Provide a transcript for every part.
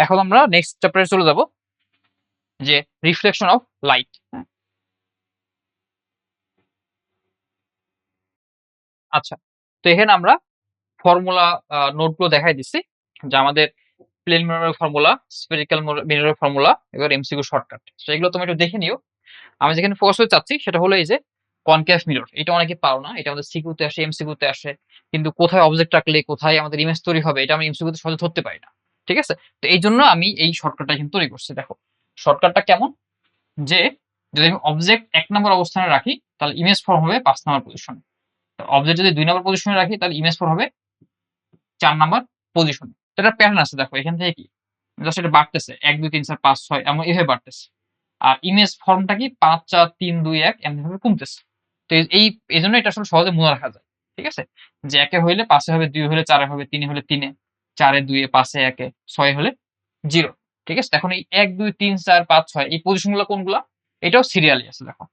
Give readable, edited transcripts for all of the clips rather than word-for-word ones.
এখন আমরা নেক্সট চ্যাপ্টারে চলে যাব, যে রিফ্লেকশন অফ লাইট। আচ্ছা, তো এখানে আমরা ফর্মুলা নোটগুলো দেখাই দিচ্ছি, যে আমাদের প্লেন মিররের ফর্মুলা, স্ফেরিক্যাল মিররের ফর্মুলা, এবার এমসিকিউ শর্টকাট। তো এগুলো তুমি একটু দেখে নিও। আমি যেখানে ফোকাস করতে চাচ্ছি সেটা হলো এই যে কনকেভ মিরর। এটা অনেকে পারো না, এটা আমাদের সিকিউতে আসে, এমসিকিউতে আসে, কিন্তু কোথায় অবজেক্ট রাখলে কোথায় আমাদের ইমেজ তৈরি হবে এটা আমি এমসিকিউতে সহজে ধরতে পারি না। ঠিক আছে, তো এই জন্য আমি এই শর্টকাটটা কিন্তু তৈরি করছি। দেখো শর্টকাটটা কেমন, যে যদি আমি অবজেক্ট ১ নম্বর অবস্থানে রাখি তাহলে ইমেজ ফর্ম হবে ৫ নম্বর পজিশনে। অবজেক্ট যদি ২ নম্বর পজিশনে রাখি তাহলে ইমেজ ফর্ম হবে ৪ নম্বর পজিশনে। তো একটা প্যাটার্ন আছে, দেখো এখান থেকে কি জাস্ট এটা বাড়তেছে ১ ২ ৩ ৪ ৫ ৬ এমন এভাবে বাড়তেছে। আর ইমেজ ফর্মটা কি ৫ ৪ ৩ ২ ১ এমন ভাবে কমতেছে। তো এই জন্য এটা আসলে সহজে মনে রাখা যায়। ঠিক আছে, যে ১ এ হইলে ৫ এ হবে, ২ হলে ৪ এ হবে, ৩ এ হলে ৩ এ, ৪ এ ২ এ, ৫ এ ১ এ, ৬ হলে ০। ঠিক আছে, এখন এই ১ ২ ৩ ৪ ৫ ৬ এই পজিশনগুলো কোনগুলা? এটাও সিরিয়ালি আছে, দেখো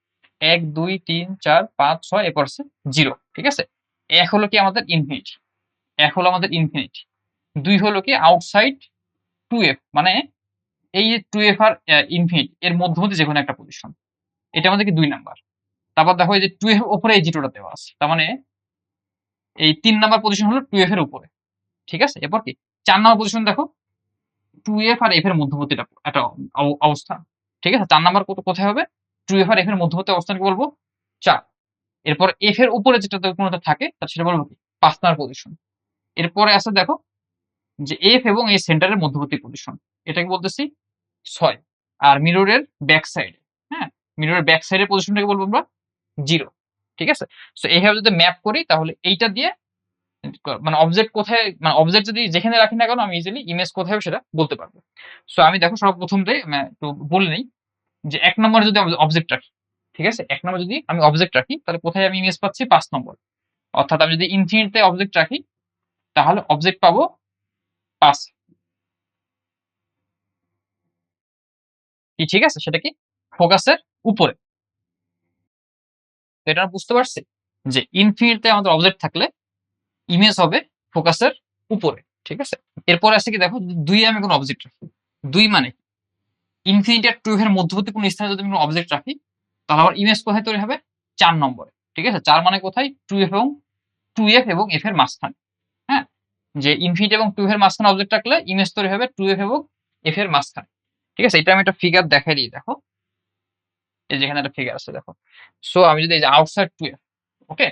১ ২ ৩ ৪ ৫ ৬ এরপর আছে ০। ঠিক আছে, ১ হলো কি আমাদের ইনফিনিটি, ১ হলো আমাদের ইনফিনিটি, ২ হলো কি আউটসাইড 2f, মানে এই যে 2f আর ইনফিনিটি এর মধ্যবর্তী যেকোনো একটা পজিশন, এটা আমাদের কি ২ নাম্বার। তারপর দেখো এই যে 2f এর উপরে এই জিরোটা দেওয়া আছে, তার মানে এই ৩ নাম্বার পজিশন হলো 2f এর উপরে। ঠিক আছে, এরপর কি ৪ নাম্বার পজিশন, দেখো 2f আর f এর মধ্যবর্তী একটা অবস্থান। ঠিক আছে, ৪ নাম্বার কোথায় হবে? 2f আর f এর মধ্যবর্তী অবস্থানকে বলবো ৪। এরপর f এর উপরে যেটা কোনটা থাকে সেটা বলবো কি ৫ নাম্বার পজিশন। এরপরে আছে দেখো যে f এবং এই সেন্টারের মধ্যবর্তী পজিশন, এটাকে বলতেছি ৬। আর মিররের ব্যাক সাইডে, হ্যাঁ, মিররের ব্যাক সাইডের পজিশনটাকে বলবো আমরা ০। ঠিক আছে, সো এইভাবে যদি ম্যাপ করি তাহলে এইটা দিয়ে মানে অবজেক্ট কোথায়, মানে অবজেক্ট যদি যেখানে রাখি না কেন আমি ইজিলি ইমেজ কোথায় হবে সেটা বলতে পারবো। সো আমি দেখো সর্বপ্রথমটাই একটু বলে নেই, যে ১ নম্বরে যদি অবজেক্ট রাখি, ঠিক আছে, ১ নম্বরে যদি আমি অবজেক্ট রাখি তাহলে কোথায় আমি ইমেজ পাচ্ছি? ৫ নম্বর। অর্থাৎ আমি যদি ইনফিনিটিতে অবজেক্ট রাখি তাহলে অবজেক্ট পাবো ৫। কি ঠিক আছে, সেটা কি ফোকাসের উপরে। তো এটা বুঝতে পারছি যে ইনফিনিটিতে আমাদের অবজেক্ট থাকলে ইমেজ হবে ফোকাসের উপরে। ঠিক আছে, এরপরে আছে কি দেখো ২ এ আমি কোনো অবজেক্ট রাখি, ২ মানে ইনফিনিটি আর 2f এর মধ্যবর্তী কোনো স্থানে যদি আমি কোনো অবজেক্ট রাখি তাহলে আমার ইমেজ কোথায় তৈরি হবে? ৪ নম্বরে। ঠিক আছে, ৪ মানে কোথায়? 2f এবং f এর মাঝখানে। হ্যাঁ, যে ইনফিনিটি এবং 2f এর মাঝখানে অবজেক্ট রাখলে ইমেজ তৈরি হবে 2f এবং f এর মাঝখানে। ঠিক আছে, এটা আমি একটা ফিগার দেখাই দিই, দেখো এই যেখানে একটা ফিগার আছে দেখো। সো আমি যদি এই যে আউটসাইড 2f, ওকে,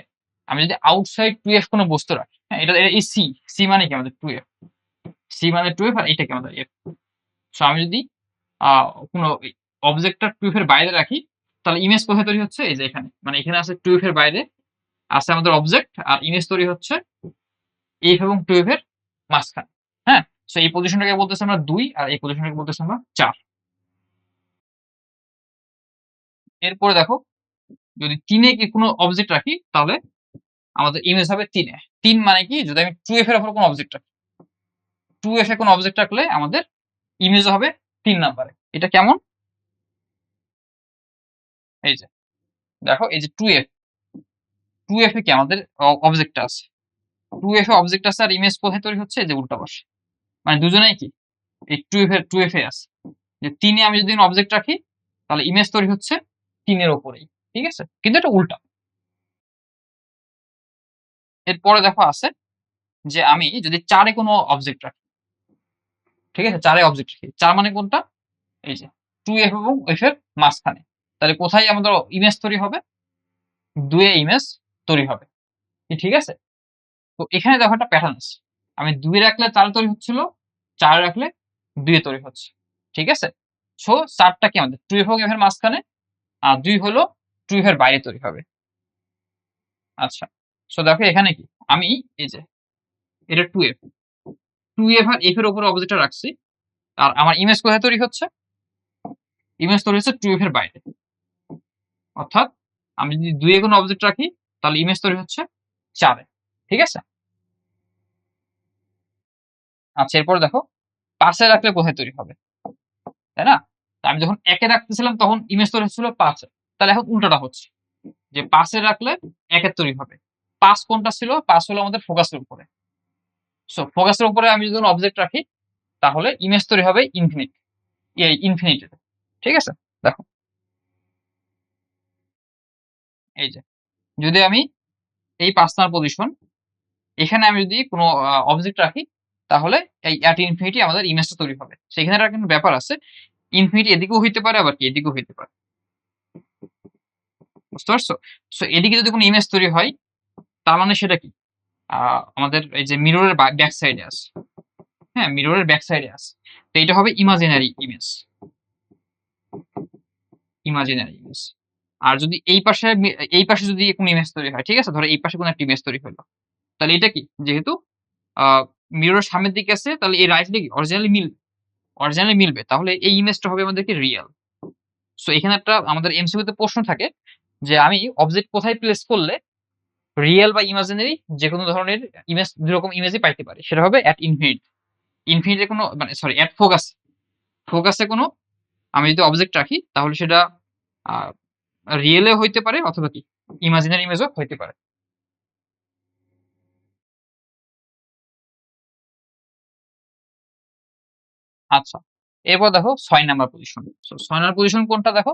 আমি যদি আউটসাইড 2f কোনো বস্তু রাখি, হ্যাঁ, এটা এই সি মানে কি আমাদের 2f, সি মানে 2f আর এটা কি আমাদের f। সো আমি যদি কোনো অবজেক্টটা 2f এর বাইরে রাখি তাহলে ইমেজ কোথায় তৈরি হচ্ছে? এই যে এখানে, মানে এখানে আছে 2f এর বাইরে আছে আমাদের অবজেক্ট, আর ইমেজ তৈরি হচ্ছে f এবং 2f এর মাঝখানে। হ্যাঁ, সো এই পজিশনটাকে বলতেছি আমরা ২ আর এই পজিশনটাকে বলতেছি আমরা ৪। এরপরে দেখো যদি ৩ এ কি কোনো অবজেক্ট রাখি তাহলে আমাদের ইমেজ হবে ৩ এ। ৩ মানে কি, যদি আমি 2f এর উপর কোনো অবজেক্ট রাখি, 2f এ কোনো অবজেক্ট রাখলে আমাদের ইমেজ হবে ৩ নাম্বারে। এটা কেমন? এই যে দেখো এই যে 2f, 2f এ কি আমাদের অবজেক্টটা আছে, 2f এ অবজেক্ট আছে আর ইমেজ কোথায় তৈরি হচ্ছে? এই যে উল্টা পাশে, মানে দুজনেই কি এই 2f এ আছে। যে ৩ এ আমি যদি অবজেক্ট রাখি তাহলে ইমেজ তৈরি হচ্ছে ৩ এর উপরেই। ঠিক আছে, কিন্তু এটা উল্টা। এরপরে দেখো আছে যে আমি যদি ৪ এ কোনো অবজেক্ট রাখি, ঠিক আছে, ৪ এ অবজেক্ট রাখি, ৪ মানে কোনটা? এই যে 2f এবং f এর মাঝখানে, তাহলে কোথায় আমাদের ইমেজ তৈরি হবে? ২ এ ইমেজ তৈরি হবে। কি ঠিক আছে? তো এখানে দেখো একটা প্যাটার্ন আছে। আমি ২ এ রাখলে ৪ তৈরি হচ্ছিল, ৪ এ রাখলে ২ এ তৈরি হচ্ছে। ঠিক আছে? সো ৪ টা কি আমাদের 2f এবং f এর মাঝখানে, আর ২ হলো 2f এর বাইরে তৈরি হবে। আচ্ছা। সো দেখো এখানে কি আমি এই যে এটা 2f, 2f আর f এর উপরে অবজেক্টটা রাখছি। আর আমার ইমেজ কোথায় তৈরি হচ্ছে? ইমেজ তৈরি হচ্ছে 2f এর বাইরে। অর্থাৎ আমি যদি ২ এ কোনো অবজেক্ট রাখি তাহলে ইমেজ তৈরি হচ্ছে ৪ এ। ঠিক আছে? আচ্ছা, এরপরে দেখো ৫ এ রাখলে কোথায় তৈরি হবে? তাই না? তো আমি যখন ১ এ রাখতেছিলাম তখন ইমেজ তৈরি হচ্ছিল ৫ এ। তাহলে এখন উল্টোটা হচ্ছে। যে ৫ এ রাখলে ১ এর তৈরি হবে। ৫ কোনটা ছিল? ৫ হলো আমাদের ফোকাসের উপরে। সো ফোকাসের উপরে আমি যদি কোনো অবজেক্ট রাখি তাহলে ইমেজ তৈরি হবে ইনফিনিটি। ঠিক আছে, দেখো এই যে যদি আমি এই 5 নাম্বার পজিশন, এখানে আমি যদি কোনো অবজেক্ট রাখি, তাহলে এই অ্যাট ইনফিনিটি আমাদের ইমেজটা তৈরি হবে। সেখানে একটা কিন্তু ব্যাপার আছে, ইনফিনিটি এদিকেও হইতে পারে, আবার কি এদিকেও হইতে পারে। বুঝতে পারছো? সো এদিকে যদি কোনো ইমেজ তৈরি হয়, তার মানে সেটা কি? আমাদের এই যে মিররের ব্যাক সাইডে আছে। হ্যাঁ, মিররের ব্যাক সাইডে আছে। তো এটা হবে ইমাজিনারি ইমেজ। Imaginary image. আর যদি এই পাশে যদি কোনো ইমেজ তৈরি হয়, ঠিক আছে? ধরো এই পাশে কোনো একটা ইমেজ তৈরি হলো। তাহলে এটা কি? যেহেতু আ মিরর সামনের দিকে আছে, তাহলে এই রাইট দিকে অরিজিনালি মিলবে। তাহলে এই ইমেজটা হবে আমাদেরকে রিয়াল। সো এখানে একটা আমাদের এমসিকিউ তে প্রশ্ন থাকে যে আমি অবজেক্ট কোথায় প্লেস করলে রিয়াল বা ইমাজিনারি যেকোনো ধরনের ইমেজ, ২ রকম ইমেজই পাইতে পারি। সেটা হবে এট ইনফিনিটি। ইনফিনিটি কোনো মানে সরি এট ফোকাস। ফোকাসে কোনো আমি যদি অবজেক্ট রাখি, তাহলে সেটা আ রিয়েল এও হইতে পারে, অথবা কি ইমাজিনারি ইমেজও হইতে পারে। আচ্ছা। এরপর দেখো ৬ number position. So ৬ number position কোনটা দেখো?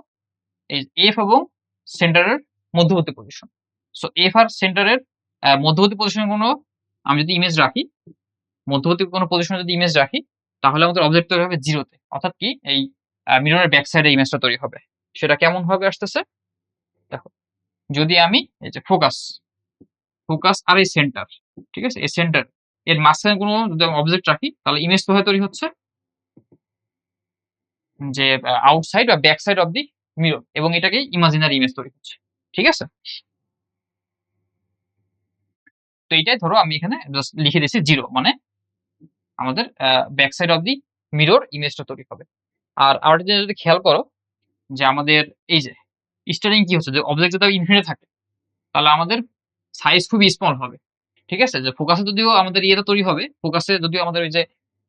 এই এফ এবং সেন্টারের মধ্যবর্তী পজিশন। সো এফ আর সেন্টারের মধ্যবর্তী পজিশনে কোনো আমি যদি ইমেজ রাখি, মধ্যবর্তী কোনো পজিশনে যদি ইমেজ রাখি, তাহলে আমাদের অবজেক্ট তৈরি হবে 0 তে। অর্থাৎ কি এই মিররের ব্যাক সাইডে ইমেজটা তৈরি হবে। সেটা কেমন ভাবে আসতেছে? দেখো, যদি আমি এই যে ফোকাস আর এই সেন্টার, ঠিক আছে? এই সেন্টার এর মাঝখানে কোনো যদি আমি অবজেক্ট রাখি, তাহলে ইমেজ কোথায় তৈরি হচ্ছে? যে আউটসাইড বা back side of the mirror, এবং এটাকেই ইমাজিনারি ইমেজ তৈরি হচ্ছে। ঠিক আছে? তো এইটাই ধরো আমি এখানে জাস্ট লিখে দিয়েছি 0, মানে আমাদের back side of the mirror ইমেজটা তৈরি হবে। আর আরেকটা জিনিস যদি খেয়াল করো, যে আমাদের এই যে স্টারিং কি হচ্ছে, যে অবজেক্ট যদি ইনফিনিটি থাকে, তাহলে আমাদের সাইজ খুবই স্মল হবে। ঠিক আছে? যে ফোকাসে যদিও আমাদের ইয়েটা তৈরি হবে, ফোকাসে যদিও আমাদের ওই যে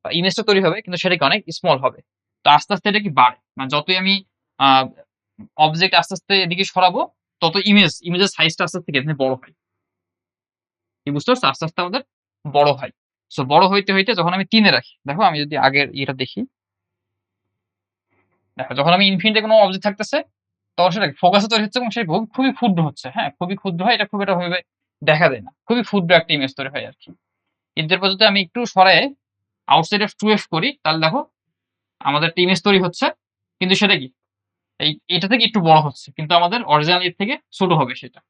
ইমেজটা তৈরি হবে, কিন্তু সেটা কি অনেক স্মল হবে। তো আস্তে, আস্তে এটা কি বাড়ে। মানে যতই আমি আ অবজেক্ট আস্তে, আস্তে এদিকে সরাবো, তত ইমেজের সাইজটা আস্তে, আস্তে এখানে বড় হয়। কি বুঝতে পারছো? আস্তে, আস্তে আমাদের বড় হয়। সো বড় হইতে, হইতে যখন আমি ৩ এ রাখি, দেখো আমি যদি আগের ইয়েটা দেখি, দেখো যখন আমি ইনফিনিটি কোনো অবজেক্ট থাকতেছে, তখন সেটা ফোকাসে তৈরি হচ্ছে এবং সেটা খুবই ক্ষুদ্র হচ্ছে। হ্যাঁ? খুবই ক্ষুদ্র হয়। এটা খুব একটা ভাবে দেখা যায় না। খুবই ক্ষুদ্র একটা ইমেজ তৈরি হয় আরকি। কিন্তু এরপর যদি আমি একটু সরায়ে আউটসাইড অফ 2f করি, তাহলে দেখো আমাদের একটা ইমেজ তৈরি হচ্ছে। কিন্তু সেটা কি? এটা থেকে একটু বড় হচ্ছে। কিন্তু আমাদের অরিজিনাল এর থেকে ছোট হবে সেটা।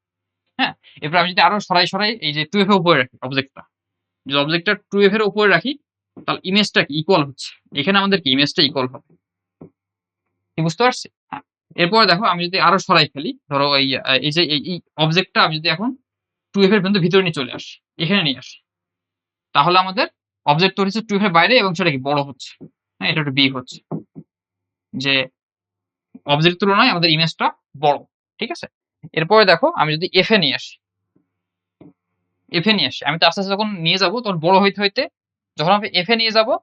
হ্যাঁ? এরপর আমি যদি আরো সরাই এই যে 2f এর উপরে রাখি অবজেক্টটা। যদি অবজেক্টটা 2f এর উপরে রাখি, তাহলে ইমেজটা কি ইকুয়াল হচ্ছে। এখানে আমাদের কি ইমেজটা ইকুয়াল হবে। কি বুঝতে পারছি? হ্যাঁ। এরপরে দেখো আমি যদি আরো সরাই ফেলি, ধরো এই যে এই অবজেক্টটা আমি যদি এখন 2f এর পর্যন্ত ভিতরে নিয়ে চলে আসি, এখানে নিয়ে আসি, তাহলে আমাদের অবজেক্ট তৈরি হচ্ছে 2f এর বাইরে এবং সেটা কি বড় হচ্ছে। হ্যাঁ? এটা একটু বিগ হচ্ছে। যে অবজেক্টের তুলনায় আমাদের ইমেজটা বড়। ঠিক আছে? এরপরে দেখো আমি যদি f এ নিয়ে আসি, আমি তো আস্তে, আস্তে যখন নিয়ে যাবো, তখন বড় হইতে, হইতে যখন আমি f এ নিয়ে যাবো,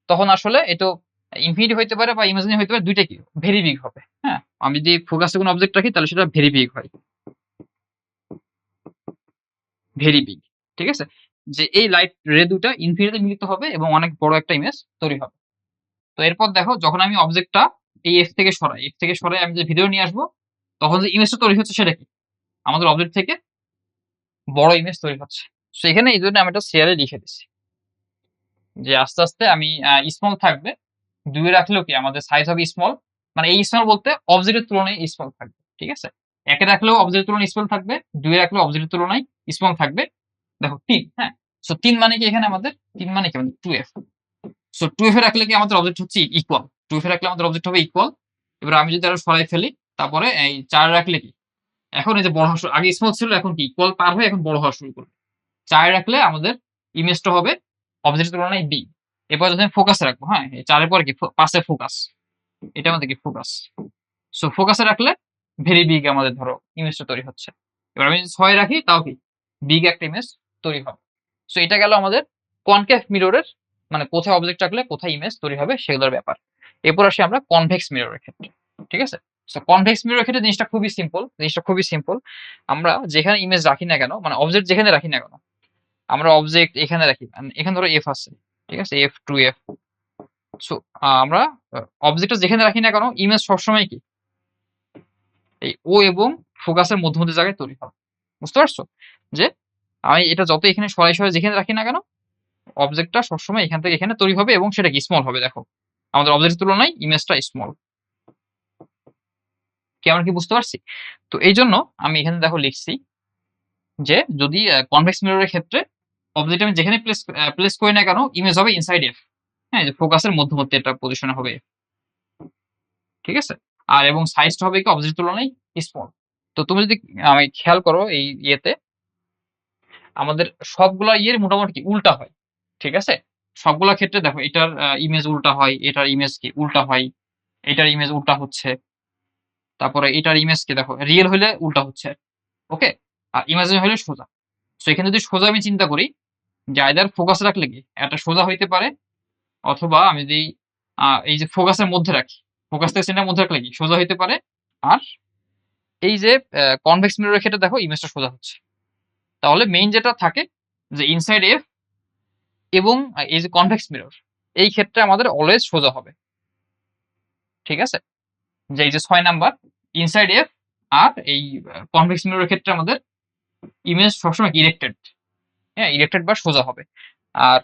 তখন আসলে এটো ইনফিনিটি হইতে পারে বা ইমাজিনারি হইতে পারে, ২ টাই কি ভেরি বিগ হবে। হ্যাঁ? আমি যদি ফোকাসে কোনো অবজেক্ট রাখি, তাহলে সেটা ভেরি বিগ হয়। Very big. ঠিক আছে? যে এই লাইট রে ২ টা ইনফিনিটিতে মিলিত হবে এবং অনেক বড় একটা ইমেজ তৈরি হবে। তো এরপর দেখো যখন আমি অবজেক্টটা এই f থেকে সরাই আমি যে ভিতরে নিয়ে আসবো, তখন যে ইমেজটা তৈরি হচ্ছে সেটা কি? আমাদের অবজেক্ট থেকে বড় ইমেজ তৈরি হচ্ছে। সো এখানে এইজন্য আমি এটা শেয়ারে লিখে দিচ্ছি। যে আস্তে, আস্তে আমি স্মল থাকবে। ২ এ রাখলেও কি আমাদের সাইজ হবে স্মল। মানে এই স্মল বলতে অবজেক্টের তুলনায় স্মল থাকবে। ঠিক আছে? ১ এ রাখলেও অবজেক্টের তুলনায় স্মল থাকবে। ২ এ রাখলেও অবজেক্টের তুলনায় স্মল থাকবে। দেখো ৩, হ্যাঁ? সো ৩ মানে কি এখানে আমাদের? ৩ মানে কি আমাদের 2f। সো 2f এ রাখলে কি আমাদের অবজেক্ট হচ্ছে ইকুয়াল। 2f এ রাখলে আমাদের অবজেক্ট হবে ইকুয়াল। এবার আমি যদি আরো সরাই ফেলি, তারপরে এই ৪ এ রাখলে কি? এখন এই যে বড় হওয়া আগে স্মল ছিল, এখন কি ইকুয়াল পার হয়ে এখন বড় হওয়া শুরু করবে। ৪ এ রাখলে আমাদের ইমেজটা হবে অবজেক্টের তুলনায় বিগ। এরপর যদি আমি ফোকাসে রাখবো, হ্যাঁ? এই ৪ এর পরে কি ৫ এ ফোকাস। এটা আমাদের কি ফোকাস। সো ফোকাসে রাখলে ভেরি বিগ আমাদের ধরো ইমেজটা তৈরি হচ্ছে। এবার আমি যদি ৬ এ রাখি, তাও কি বিগ একটা ইমেজ তৈরি হবে। সো এটা গেল আমাদের কনকেভ মিররের, মানে কোথায় অবজেক্ট রাখলে কোথায় ইমেজ তৈরি হবে সেগুলোর ব্যাপার। এরপর আসি আমরা কনভেক্স মিররের ক্ষেত্রে। ঠিক আছে? সো কনভেক্স মিররের ক্ষেত্রে জিনিসটা খুবই সিম্পল। আমরা যেখানে ইমেজ রাখি না কেন, মানে অবজেক্ট যেখানে রাখি না কেন, আমরা অবজেক্ট এখানে রাখি। এখানে ধরো f আছে। ঠিক আছে? f2f। সো আমরা অবজেক্টটা যেখানে রাখি না কেন ইমেজ সবসময় কি এই ও এবং ফোকাসের মধ্যবর্তী জায়গায় তৈরি হবে। বুঝতে পারছো? যে আমি এটা যত এখানে সরাই যেখানে রাখি না কেন অবজেক্টটা সবসময় এখান থেকে এখানে তৈরি হবে এবং সেটা কি স্মল হবে। দেখো আমাদের অবজেক্টের তুলনায় ইমেজটা স্মল। কি আমরা কি বুঝতে পারছি? তো এই জন্য আমি এখানে দেখো লিখছি যে যদি কনভেক্স মিররের ক্ষেত্রে অবজেক্ট আমি যেখানে প্লেস করি না কেন ইমেজ হবে ইনসাইড এফ। হ্যাঁ, যে ফোকাসের মধ্যবর্তী একটা পজিশনে হবে। ঠিক আছে? আর এবং সাইজটা হবে কি অবজেক্টের তুলনায় স্মল। তো তুমি যদি আমি খেয়াল করো এই ইয়েতে আমাদের সবগুলা ইয়ের মোটামুটি কি উল্টা হয়। ঠিক আছে? সবগুলা ক্ষেত্রে দেখো এটার ইমেজ উল্টা হয়, এটার ইমেজ কি উল্টা হয়, এটার ইমেজ উল্টা হচ্ছে। তারপরে এটার ইমেজ কি দেখো রিয়েল হইলে উল্টা হচ্ছে। ওকে? আর ইমাজিন হইলে সোজা। সো এখানে যদি সোজা আমি চিন্তা করি যে আইদার ফোকাস রাখলে কি একটা সোজা হইতে পারে অথবা আমি যদি এই যে ফোকাসের মধ্যে রাখি, ফোকাস থেকে সেন্টার মধ্যে রাখলে কি সোজা হইতে পারে। আর এই যে কনভেক্স মিররের ক্ষেত্রে দেখো ইমেজটা সোজা হচ্ছে। তাহলে মেইন যেটা থাকে যে ইনসাইড এফ এবং এই যে কনভেক্স মিরর এই ক্ষেত্রে আমাদের অলওয়েজ সোজা হবে। ঠিক আছে? যে এই যে ৬ নাম্বার ইনসাইড এফ আর এই কনভেক্স মিররের ক্ষেত্রে আমাদের ইমেজ সবসময় ইরেক্টেড। হ্যাঁ, ইরেক্টেড বা সোজা হবে। আর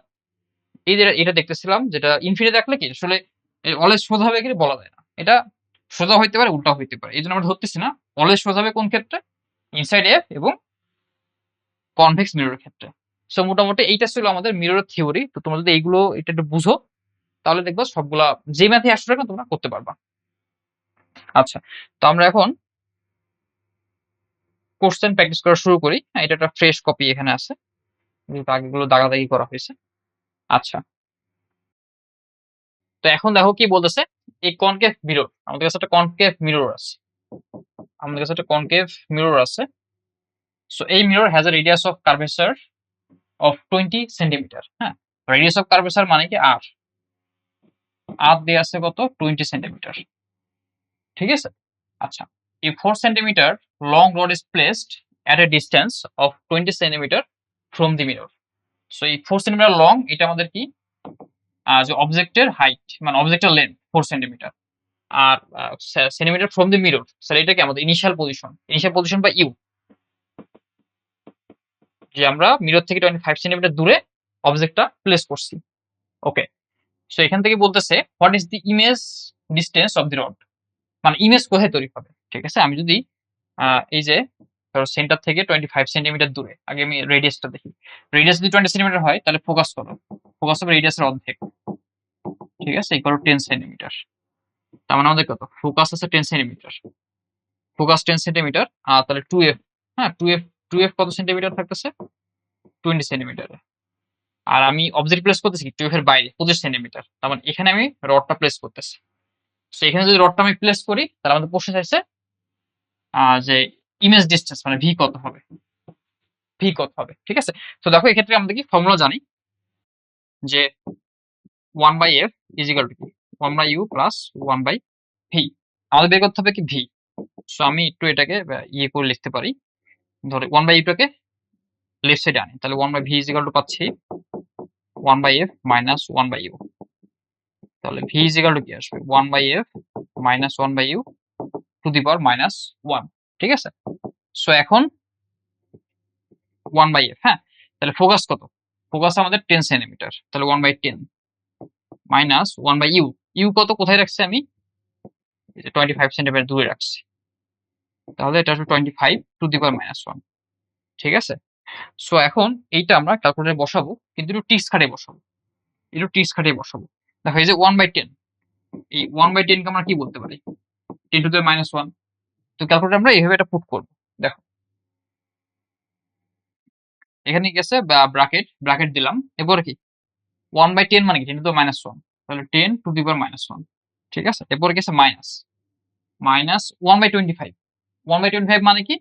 এই যে এটা দেখতেছিলাম যেটা ইনফিনিটি দেখলে কি আসলে অলওয়েজ সোজা হবে কি বলা যায় না। এটা সোজা হইতে পারে, উল্টা হইতে পারে। এইজন্য আমরা ধরতেছি না অলওয়েজ সোজা হবে কোন ক্ষেত্রে? ইনসাইড এফ এবং কনভেক্স মিররের ক্ষেত্রে। সো মোটামুটি এইটা ছিল আমাদের মিররের থিওরি। তো তোমরা যদি এইগুলো এটা একটু বুঝো তাহলে দেখবা সবগুলা যে ম্যাথে আসলে না তোমরা করতে পারবা। আচ্ছা, তো আমরা এখন কোশ্চেন প্র্যাকটিস করা শুরু করি। হ্যাঁ, এটা একটা ফ্রেশ কপি এখানে আছে যেহেতু আগেগুলো দাগাদাগি করা হয়েছে। আচ্ছা, তো এখন দেখো কি বলতেছে এই কনকেভ মিরর আমাদের কাছে একটা কনকেভ মিরর আছে। আমাদের কাছে একটা কনকেভ মিরর আছে। সো এই mirror has a radius of curvature of 20 centimetre. হ্যাঁ, রেডিয়াস অফ কার্ভেচার মানে কি আর আর দেয়া আছে কত 20 সেন্টিমিটার। ঠিক আছে? আচ্ছা, এই 4 centimetre long rod is placed at a distance of 20 centimetre from the mirror. So এই 4 সেন্টিমিটার লং এটা আমাদের কি যে অবজেক্টের হাইট মানে অবজেক্টের লেন্থ 4 সেন্টিমিটার। আর centimetre from the mirror sir এটা কি আমাদের ইনিশিয়াল পজিশন বা ইউ, যে আমরা মিরর থেকে 25 সেন্টিমিটার দূরে অবজেক্টটা প্লেস করছি। ওকে, সো এখান থেকে বলতেছে what is the image distance of the rod, মানে ইমেজ কোথায় তৈরি হবে। ঠিক আছে, আমি যদি এই যে ধরো সেন্টার থেকে 25 সেন্টিমিটার দূরে আগে আমি রেডিয়াসটা দেখি। রেডিয়াস যদি 20 সেন্টিমিটার হয় তাহলে ফোকাস কত? ফোকাস হবে রেডিয়াসের অর্ধেক। ঠিক আছে, ইকুয়াল টু 10 সেন্টিমিটার। তার মানে আমাদের কত ফোকাস আছে 10 সেন্টিমিটার। ফোকাস 10 সেন্টিমিটার তাহলে 2f। হ্যাঁ, 2f কত সেন্টিমিটার থাকতেছে 20 সেন্টিমিটার। আর আমি অবজেক্ট প্লেস করতেছি 2f এর বাইরে 25 সেন্টিমিটার। তার মানে এখানে আমি রডটা প্লেস করতেছি। তো এখানে যদি রডটা আমি প্লেস করি তাহলে আমাদের প্রশ্ন চাইছে যে ইমেজ ডিসটেন্স মানে ভি কত হবে, ভি কত হবে। ঠিক আছে, তো দেখো এক্ষেত্রে আমাদের কি ফর্মুলা জানি যে 1/f is equal two 1/u plus 1/v। আমাদের বের করতে হবে কি ভি। সো আমি একটু এটাকে ইয়ে করে লিখতে পারি, ধরে 1/u টাকে লেফট সাইডে আনি তাহলে 1/v ইজ ইকুয়াল টু পাচ্ছি 1/f মাইনাস 1/u। তাহলে v ইজ ইকুয়াল টু কি আসবে 1/f minus 1/u two the power minus 1। ঠিক আছে, সো এখন 1/f। হ্যাঁ, তাহলে ফোকাস কত? ফোকাস আমাদের 10 সেন্টিমিটার, তাহলে 1/10 মাইনাস 1/u। ইউ কত কোথায় রাখছি আমি 25 সেন্টিমিটার দূরে রাখছি। তাহলে এটা আসবে 25 টু দি পাওয়ার মাইনাস 1। ঠিক আছে, সো এখন এইটা আমরা ক্যালকুলেটরে বসাবো কিন্তু একটু ট্রিক্স খাটিয়ে বসাবো। দেখো এই যে 1/10, এই 1/10 কে আমরা কি বলতে পারি 10 টু দি মাইনাস 1। তো ক্যালকুলেটর আমরা এইভাবে এটা পুট করব। দেখো এখানে কি আছে ব্র্যাকেট দিলাম, এরপরে কি 1/10 মানে কি 10 টু দি মাইনাস 1, তাহলে 10 টু দি পাওয়ার মাইনাস 1। ঠিক আছে, এরপরে কি আছে মাইনাস 1/25। 1/25 মানে কি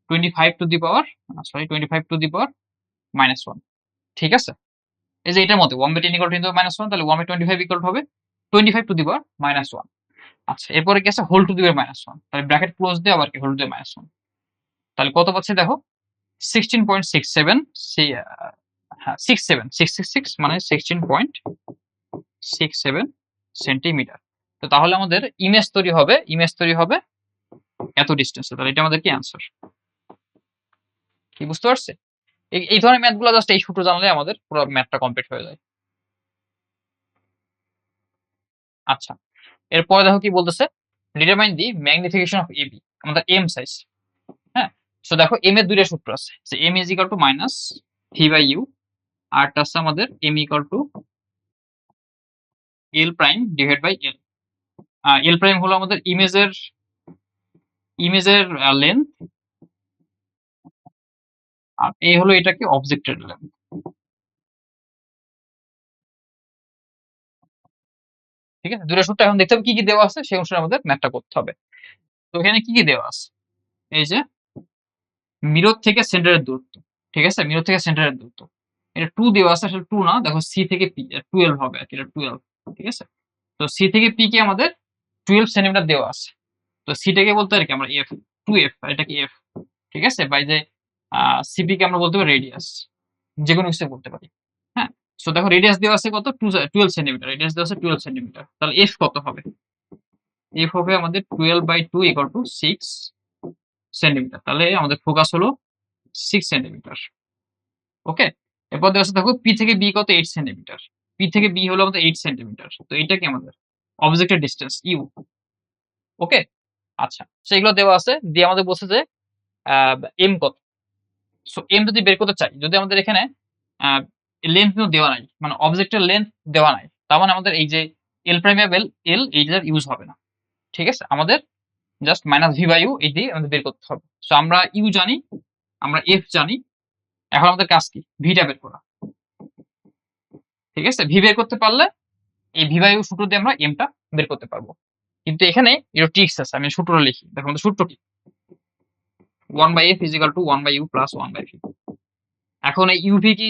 25 two the power 25 two the power minus 1। ঠিক আছে, এই যে এটার মধ্যে 1/10 equal to 10 to the minus 1, তাহলে 1/25 ইকুয়াল হবে 25 টু দি পাওয়ার মাইনাস 1। আচ্ছা, এরপরে কি আছে whole to the power minus 1, তাহলে ব্র্যাকেট ক্লোজ দিয়ে আবার কি হোল টু দি মাইনাস 1। তাহলে কত পাচ্ছি দেখো 16.67 হ্যাঁ 666 মানে 16.67 সেন্টিমিটার। তো তাহলে আমাদের ইমেজ তৈরি হবে এত ডিস্টেন্সে। তাহলে এটা আমাদের কি অ্যান্সার? কি বুঝতে পারছে? এই ধরনের ম্যাথগুলো জাস্ট এই সূত্র জানলে আমাদের পুরো ম্যাথটা কমপ্লিট হয়ে যায়। আচ্ছা, এরপরে দেখো কি বলতেছে, determine the magnification of AB, আমাদের এম সাইজ। হ্যাঁ, সো দেখো এম এর দুইটা সূত্র আছে, যে M is equal to minus V by U, আরটা আছে আমাদের M equal to L prime divide by L. L prime হলো আমাদের ইমেজের লেন্থ, আর এ হলো এটাকে অবজেক্টের লেন্থ। ঠিক আছে, দুটো সূত্র এখন দেখতে হবে কি কি দেওয়া আছে, সেই অনুসারে আমাদের ম্যাথটা করতে হবে। তো এখানে কি কি দেওয়া আছে, এই যে মিরর থেকে সেন্টারের দূরত্ব। ঠিক আছে, মিরর থেকে সেন্টারের দূরত্ব, এটা 2 দেওয়া আছে, আসলে 2 না, দেখো সি থেকে পি 12 হবে আর কি, এটা 12। ঠিক আছে, তো সি থেকে পি কে আমাদের 12 সেন্টিমিটার দেওয়া আছে। তো সিটাকে বলতে আর কি আমরা এফ, 2f, আর এটাকে এফ। ঠিক আছে, বাই যে সিপি কে আমরা বলতে পারি রেডিয়াস, যে কোনো কিছু বলতে পারি। হ্যাঁ, সো দেখো রেডিয়াস দেওয়া আছে কত, 12 সেন্টিমিটার, রেডিয়াস দেওয়া আছে 12 সেন্টিমিটার, তাহলে এফ কত হবে? এফ হবে আমাদের 12/2 ইকুয়াল টু 6 সেন্টিমিটার। তাহলে আমাদের ফোকাস হলো 6 সেন্টিমিটার। ওকে, এরপর দেওয়া আছে দেখো পি থেকে বি কত, 8 সেন্টিমিটার। পি থেকে বি হলো আমাদের 8 সেন্টিমিটার, তো এটা কি আমাদের অবজেক্টের ডিস্টেন্স ইউ। ওকে, আচ্ছা, সেগুলো দেওয়া আছে, দিয়ে আমাদের বলছে যে এম কত। সো এম যদি বের করতে চাই, যদি আমাদের এখানে লেন্থ কিন্তু দেওয়া নাই, মানে অবজেক্টের লেন্থ দেওয়া নাই, তার মানে আমাদের এই যে এল প্রাইমেবল এল, এইটার ইউজ হবে না। ঠিক আছে, আমাদের just minus V by U এই দিয়ে আমাদের বের করতে হবে। সো আমরা ইউ জানি, আমরা এফ জানি, এখন আমাদের কাজ কি, ভিটা বের করা। ঠিক আছে, ভি বের করতে পারলে এই ভি বাই ইউ সূত্র দিয়ে আমরা এমটা বের করতে পারবো। কিন্তু এখানে এর ট্রিক্স আছে, আমি সূত্রটা লিখি। দেখো আমাদের সূত্র কি, 1/f is equal two 1/u plus 1/v। এখন এই ইউভি কি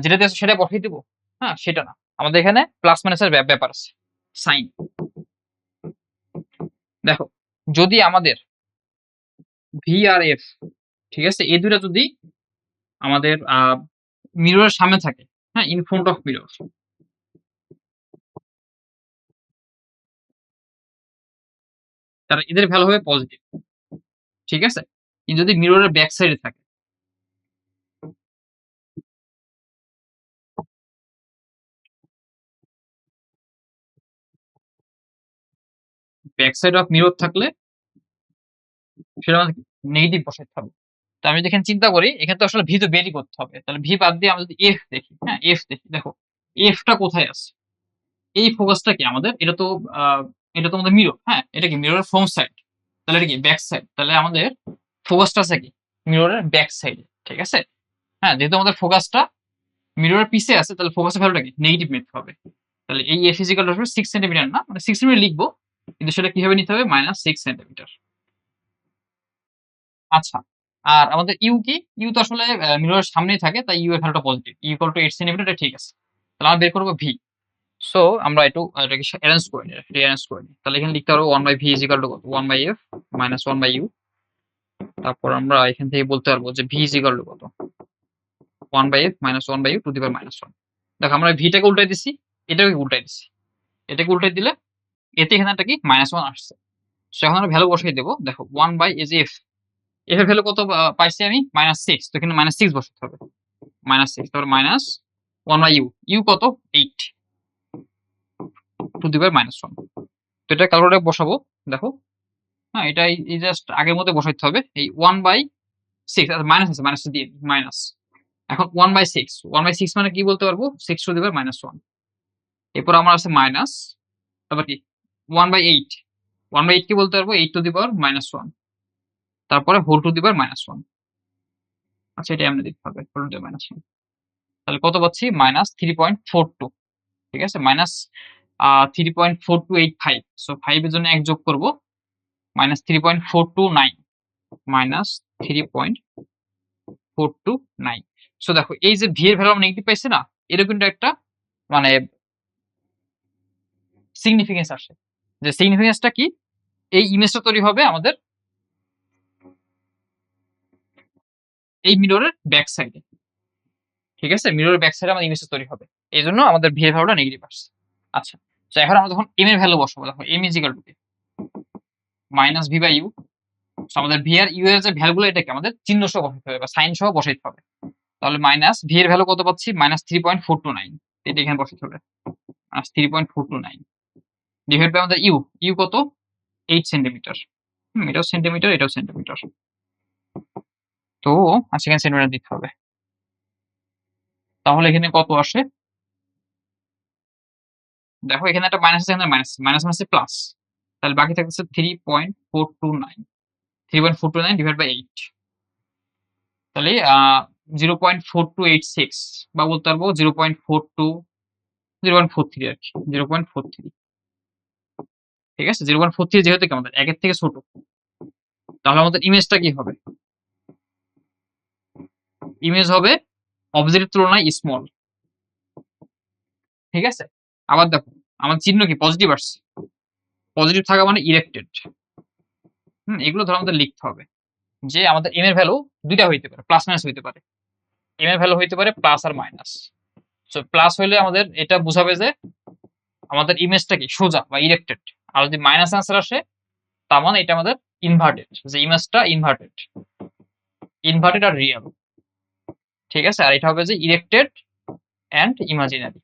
যেটা দিয়ে সেটা বসাই দিব? হ্যাঁ, সেটা না, আমাদের এখানে প্লাস মাইনাসের ব্যাপার আছে, সাইন। দেখো যদি আমাদের ভি আর এফ, ঠিক আছে, এই দুটা যদি আমাদের মিররের সামনে থাকে, হ্যাঁ, ইন ফ্রন্ট অফ মিরর, তাহলে এদের ভ্যালু হবে পজিটিভ। ঠিক আছে, কিন্তু যদি মিররের ব্যাক সাইডে থাকে, ব্যাক সাইড অফ মিরর থাকলে সেটা আমাদের নেগেটিভ বসাতে হবে। তো আমি যদি এখানে চিন্তা করি, এখানে তো আসলে ভি তো বেরই করতে হবে, তাহলে ভি বাদ দিয়ে আমরা যদি এফ দেখি, হ্যাঁ এফ দেখি, দেখো এফটা কোথায় আছে, এই ফোকাসটা কি আমাদের, এটা তো এটা তো আমাদের মিরর, হ্যাঁ এটা কি মিররের ফ্রন্ট সাইড, তাহলে এটা কি ব্যাক সাইড, তাহলে আমাদের ফোকাসটা আছে কি মিররের ব্যাক সাইডে। ঠিক আছে, হ্যাঁ যেহেতু আমাদের ফোকাসটা মিররের পিছে আছে, তাহলে ফোকাসের ভ্যালুটা কি নেগেটিভ নিতে হবে। তাহলে এই এফ ইজিক্যাল টু 6 সেন্টিমিটার না, মানে 6 সেন্টিমিটার লিখবো, কিন্তু সেটা কিভাবে নিতে হবে, -6 সেন্টিমিটার। আচ্ছা, আর আমাদের ইউ কি, ইউ তো আসলে মিররের সামনেই থাকে, তাই ইউ এর ভ্যালুটা positive, U equal to 8 centimetre, এটা ঠিক আছে। তাহলে আমরা বের করবো ভি। সো আমরা একটু এটাকে অ্যারেঞ্জ করে নিই, রিঅ্যারেঞ্জ করে নিই। তাহলে এখানে লিখতে পারবো 1/v is equal two 1/f minus 1/u। তারপর আমরা এখান থেকে বলতে পারবো যে v ইজ ইকুয়াল টু কত, 1/f minus 1/u two the পাওয়ার -1। দেখো আমরা ভিটাকে উল্টাই দিছি, এটাকে উল্টাই দিছি, এটাকে উল্টাই দিলে এতে এখানে একটা কি -1 আসছে। সো এখন আমরা ভ্যালু বসাই দেবো। দেখো 1 বাই এই যে এফ, এফ এর ভ্যালু কত পাইছি আমি, -6, তো এখানে -6 বসাতে হবে, -6, তারপর মাইনাস 1/u, ইউ কত 8 টু দি পাওয়ার -1। তো এটা ক্যালকুলেটরে বসাবো। দেখো, হ্যাঁ এটা এই জাস্ট আগের মতো বসাইতে হবে, এই 1/6, আচ্ছা মাইনাস আছে, মাইনাস দিয়ে মাইনাস। এখন 1/6, 1/6 মানে কি বলতে পারবো, 6 টু দি পাওয়ার -1। এরপর আমার আছে মাইনাস, তারপর কি 1/8, 1/8 কি বলতে পারবো, 8 টু দি পাওয়ার -1, তারপরে হোল টু দি পাওয়ার -1। আচ্ছা এটা এমনি দিতে হবে, হোল টু দি পাওয়ার -1। তাহলে কত পাচ্ছি, -3.42। ঠিক আছে, -3.4285। সো 5 এর জন্য 1 যোগ করব, -3.429, -3.429। সো দেখো এই যে ভি এর ভ্যালু আমরা নেগেটিভ পাইছি না, এরও কিন্তু একটা মানে সিগনিফিকেন্স আসে, যে সিগনিফিকেন্সটা কি, এই ইমেজটা তৈরি হবে আমাদের এই মিররের ব্যাক সাইডে। ঠিক আছে, মিররের ব্যাক সাইডে আমাদের ইমেজটা তৈরি হবে, এই জন্য আমাদের ভি এর ভ্যালুটা নেগেটিভ আসছে। আচ্ছা, তো এখন আমরা যখন m এর ভ্যালু বসাবো, দেখো m is equal to minus V by U. আমাদের ভি আর ইউ এর যে ভ্যালুগুলো এটাকে আমাদের চিহ্ন সহ বসাতে হবে বা সাইন সহ বসাইতে হবে। তাহলে মাইনাস ভি এর ভ্যালু কত পাচ্ছি? -3.429, এটা এখানে বসাতে হবে, -3.429 ডিভাইড বাই আমাদের ইউ, ইউ কত? 8 সেন্টিমিটার। এটাও সেন্টিমিটার, এটাও সেন্টিমিটার, তো সেকেন্ড সেন্টিমিটার দিতে হবে। তাহলে এখানে কত আসে? দেখো এখানে একটা মাইনাস আছে, এখানে মাইনাস, মাইনাস মাইনাসে প্লাস, তাহলে বাকি থাকতেছে 3.429, 3.429 ডিভাইড বাই 8, তাহলে 0.4286 বা বলতে পারবো 0.42, 0.43 আর কি, 0.43। ঠিক আছে, 0.43 যেহেতু কি আমাদের একের থেকে ছোট, তাহলে আমাদের ইমেজটা কি হবে? ইমেজ হবে অবজেক্টের তুলনায় স্মল। ঠিক আছে, আবার দেখো আমার চিহ্ন কি পজিটিভ আসছে, পজিটিভ থাকা মানে ইরেক্টেড। এগুলো ধরো আমাদের লিখতে হবে যে আমাদের এম এর ভ্যালু দুইটা হইতে পারে, প্লাস মাইনাস হইতে পারে। এম এর ভ্যালু হইতে পারে প্লাস আর মাইনাস। সো প্লাস হইলে আমাদের এটা বোঝাবে যে আমাদের ইমেজটা কি সোজা বা ইরেক্টেড, আর যদি মাইনাস আনসার আসে তার মানে এটা আমাদের ইনভার্টেড, যে ইমেজটা ইনভার্টেড, ইনভার্টেড আর রিয়েল। ঠিক আছে, আর এটা হবে যে ইরেক্টেড এন্ড ইমাজিনারি।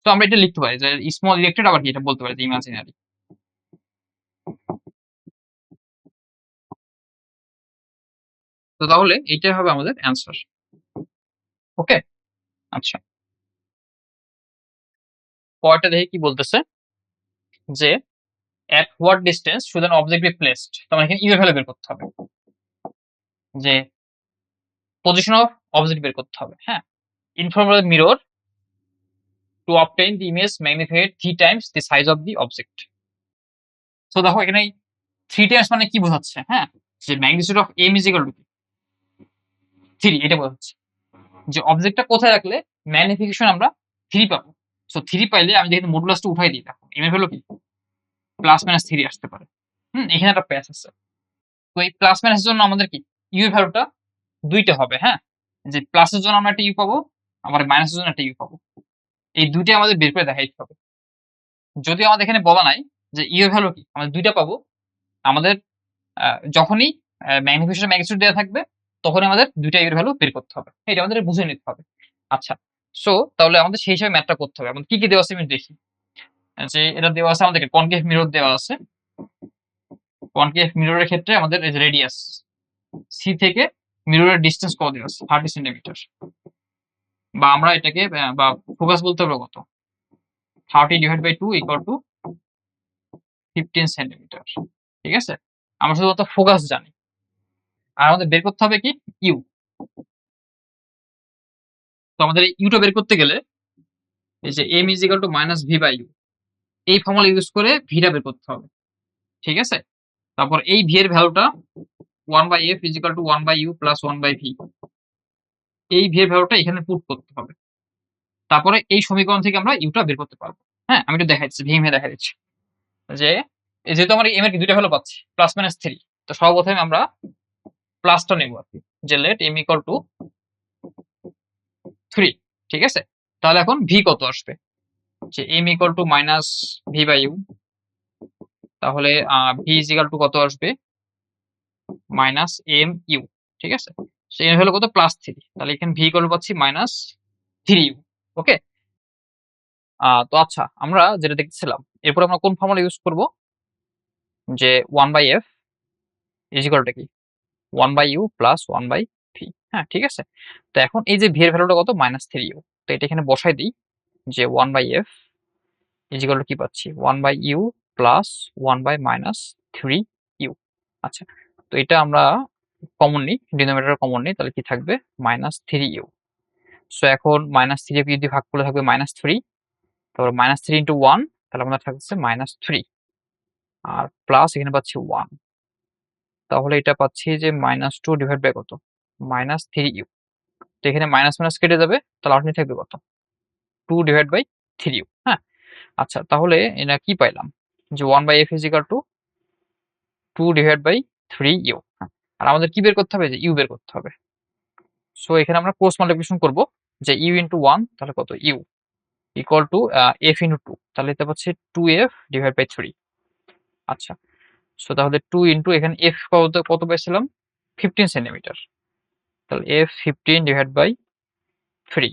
তো আমরা এটা লিখতে পারি যে স্মল ইরেক্টেড, আবার কি এটা বলতে পারি যে ইমাজিনারি। তো তাহলে এইটাই হবে আমাদের অ্যান্সার। ওকে, আচ্ছা পরেরটা দেখি কি বলতেছে, যে at what distance should an object be placed। তো আমরা এখানে ইউ এর ভ্যালু বের করতে হবে, যে পজিশন অফ অবজেক্ট বের করতে হবে। হ্যাঁ, in front of the mirror to obtain the image magnified 3 times the size of the object। তো দেখো এখানে 3 টাইমস মানে কি বোঝাচ্ছে? হ্যাঁ, যে magnitude of m is equal to 3, এটা বোঝাচ্ছে যে অবজেক্টটা কোথায় রাখলে ম্যাগনিফিকেশন আমরা 3 পাবো। সো 3 পাইলে আমি যদি মডুলাসটা উঠাই দিই, দেখো m এর ভ্যালু কি প্লাস মাইনাস 3 আসতে পারে। এখানে একটা প্যাচ আছে। তো এই প্লাস মাইনাসের জন্য আমাদের কি ইউ এর ভ্যালুটা দুইটা হবে। হ্যাঁ, যে প্লাসের জন্য আমরা একটা ইউ পাবো, আবার মাইনাসের জন্য একটা ইউ পাবো। এই দুইটাই আমাদের বের করে দেখাইতে হবে। যদিও আমাদের এখানে বলা নাই যে ইউ এর ভ্যালু কি, আমরা দুইটা পাবো। আমাদের যখনই ম্যাগনিফিকেশন ম্যাগনিটিউড দেওয়া থাকবে তখনই আমাদের দুইটা ইউ এর ভ্যালু বের করতে হবে। এটা আমাদের বুঝে নিতে হবে। আচ্ছা, সো তাহলে আমাদের সেই হিসাবে ম্যাথটা করতে হবে। আমাদের কি কি দেওয়া আছে আমি দেখি। যে এটা দেওয়া আছে আমাদেরকে কনকেভ মিরর দেওয়া আছে। কনকেভ মিররের ক্ষেত্রে আমাদের এই যে রেডিয়াস সি থেকে মিররের ডিসটেন্স কত দেওয়া আছে? 30 সেন্টিমিটার, বা আমরা এটাকে বা ফোকাস বলতে পারবো কত? 30 divide by 2 equal to 15 centimetre. ঠিক আছে, আমরা শুধুমাত্র ফোকাস জানি, আর আমাদের বের করতে হবে কি ইউ। তো আমাদের এই ইউটা বের করতে গেলে এই যে m is equal to minus V by U, এই ফর্মুলা ইউজ করে ভিটা বের করতে হবে। ঠিক আছে, তারপর এই ভি এর ভ্যালুটা 1 by F is equal to 1 by U plus 1 by V, এই ভি এর ভ্যালুটা এখানে পুট করতে হবে। তারপরে এই সমীকরণ থেকে আমরা ইউটা বের করতে পারবো। হ্যাঁ, আমি একটু দেখাচ্ছি, ভেঙে দেখা দিচ্ছি যে যেহেতু আমরা এম এর দুইটা ভ্যালু পাচ্ছি প্লাস মাইনাস 3, তো সর্বপ্রথমে আমরা প্লাসটা নেব আর কি, যে লেট m ইকুয়াল টু 3। ঠিক আছে, তাহলে এখন ভি কত আসবে? যে m equal to minus V by U, তাহলে ভি ইজ ইকুয়াল টু কত আসবে? Minus M U. ঠিক আছে, সো এর ভ্যালু কত? প্লাস 3, তাহলে এখানে ভি ইকুয়াল পাচ্ছি মাইনাস 3 ইউ। ওকে, তো আচ্ছা আমরা যেটা দেখছিলাম এরপর আমরা কোন ফর্মুলা ইউজ করব? যে 1 by F is equal to কি 1 by U plus 1 by V. হ্যাঁ, ঠিক আছে, তো এখন এই যে ভি এর ভ্যালুটা কত? Minus 3 U. তো এটা এখানে বসাই দিই, যে 1 by F is equal to কি পাচ্ছি? 1 by U plus 1 by minus 3 U. আচ্ছা, তো এটা আমরা কমন নিই, ডিনোমিনেটর কমন নিই, তাহলে কি থাকবে? Minus 3 U. সো এখন মাইনাস 3 কে যদি ভাগ করলে থাকবে মাইনাস 3, তারপর মাইনাস 3 ইন্টু 1, তাহলে আমাদের থাকছে মাইনাস 3, আর প্লাস এখানে পাচ্ছি 1, তাহলে এটা পাচ্ছি যে মাইনাস 2 ডিভাইড বাই কত? Minus 3 U. তো এখানে মাইনাস মাইনাস কেটে যাবে, তাহলে আউটপুট থাকবে কত? 2 ডিভাইড বাই 3 ইউ। হ্যাঁ, আচ্ছা তাহলে এটা কি পাইলাম? যে 1 by F is equal to 2 divide by 3 U. আর আমাদের কি বের করতে হবে? যে ইউ বের করতে হবে। সো এখানে আমরা ক্রস মাল্টিপ্লিকেশন করব। যে ইউ ইন্টু ওয়ান তাহলে কত U equal to F into two, তাহলে এটা হচ্ছে 2f ডিভাইড বাই 3। আচ্ছা, সো তাহলে 2 ইন্টু এখানে এফ কত কত পেয়েছিলাম 15 সেন্টিমিটার, তাহলে এফ 15 ডিভাইড বাই 3,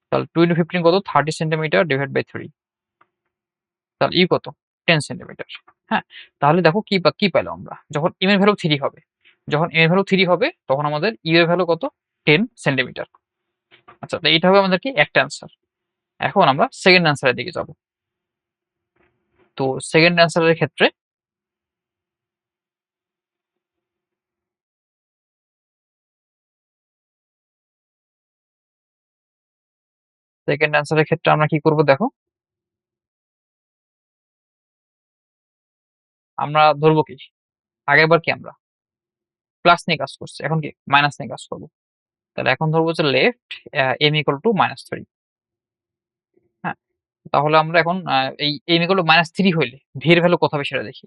তাহলে 2 ইন্টু 15 কত 30 সেন্টিমিটার ডিভাইড বাই 3, তাহলে ই কত 10 সেন্টিমিটার। হ্যাঁ, তাহলে দেখো কি পাইলাম আমরা, যখন এম এর ভ্যালু 3 হবে, যখন এম এর ভ্যালু 3 হবে তখন আমাদের ইউ এর ভ্যালু কত 10 সেন্টিমিটার। আচ্ছা, তো এইটা হবে আমাদের কি একটা অ্যান্সার। এখন আমরা সেকেন্ড অ্যান্সারের দিকে যাব। তো সেকেন্ড অ্যান্সারের ক্ষেত্রে আমরা কি করব দেখো, আমরা ধরবো কি আগের বার কি আমরা প্লাস নিয়ে কাজ করছি, এখন কি মাইনাস নিয়ে কাজ করবো। তাহলে এখন ধরবো যে লেফট এম ইকুয়াল টু -3। হ্যাঁ, তাহলে আমরা এখন এই এম ইকুয়াল টু -3 হইলে ভি এর ভ্যালু কত হবে সেটা দেখি।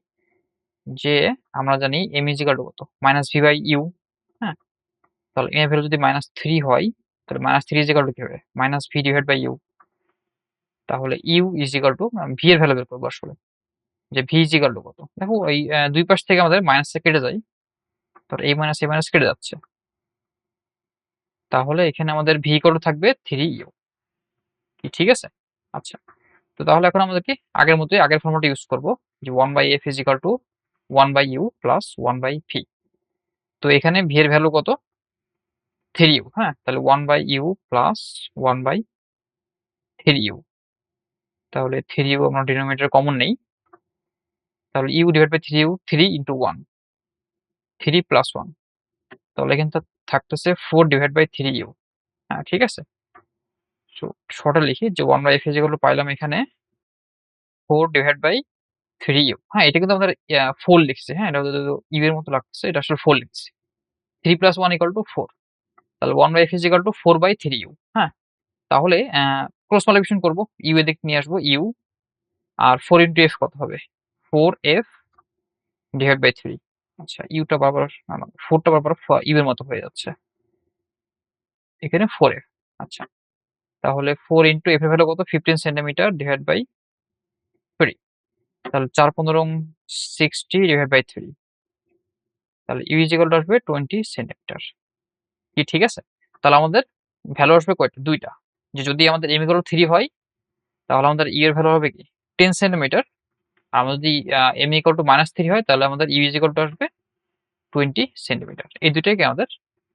যে আমরা জানি এম ইজ ইকুয়াল টু কত -ভি বাই ইউ। হ্যাঁ, তাহলে এম এর ভ্যালু যদি -3 হয় তাহলে -3 ইজ ইকুয়াল টু কি হবে -ভি ডিভাইড বাই ইউ। তাহলে U is equal to V এর ভ্যালু বের করবো আসলে, যে ভি ইজ ইকুয়াল টু কত। দেখো এই দুই পাশ থেকে আমাদের মাইনাস কেটে যায়, তাহলে এই মাইনাস কেটে যাচ্ছে, তাহলে এখানে আমাদের ভি ইকুয়াল টু থাকবে 3 ইউ। কি ঠিক আছে? আচ্ছা, তো তাহলে এখন আমাদের কি আগের মতোই আগের ফর্মুলাটা ইউজ করব, যে 1/f is equal two 1/u plus 1/v। তো এখানে ভি এর ভ্যালু কত 3u। হ্যাঁ, তাহলে 1/u প্লাস 1/3u, তাহলে 3u আমরা ডিনোমিনেটর কমন নেই, তাহলে u divide by 3u 3 into 1 3 plus 1, তাহলে এখানে থাকতেছে 4 ডিভাইড বাই 3u। হ্যাঁ ঠিক আছে, সো শর্টে লিখি যে 1/f ইজ ইকুয়াল টু পাইলাম এখানে 4 ডিভাইড বাই 3u। হ্যাঁ, এটা কিন্তু আমাদের 4 লিখছি। হ্যাঁ, এটা ইউ এর মতো লাগতেছে, এটা আসলে 4 লিখছি। 3 প্লাস 1 ইকুয়াল টু 4, তাহলে 1/f is equal two 4/3u। হ্যাঁ, তাহলে ক্রস মাল্টিপ্লিকেশন করব, ইউ এদিক নিয়ে আসবো ইউ, আর 4 ইন্টু এফ কত হবে 4f ডিভাইড বাই 3। আচ্ছা, ইউটা বারবার 4টা বারবার ইউ এর মতো হয়ে যাচ্ছে, এখানে 4f। আচ্ছা, তাহলে 4 ইন্টু এফ এর ভ্যালু কত 15 সেন্টিমিটার ডিভাইড বাই 3, তাহলে 4 15 60 ডিভাইড বাই 3, তাহলে ইউ ইজ ইকুয়াল টু আসবে 20 সেন্টিমিটার। কি ঠিক আছে? তাহলে আমাদের ভ্যালু আসবে কয়টা দুইটা, যে যদি আমাদের এম ইকুয়াল টু 3 হয় তাহলে আমাদের ইউ এর ভ্যালু হবে কি 10 সেন্টিমিটার, আর আমরা যদি এম ইকুয়াল টু -3 হয় তাহলে আমাদের ইউ ইজ ইকুয়াল টু আসবে 20 সেন্টিমিটার। এই দুইটাই কি আমাদের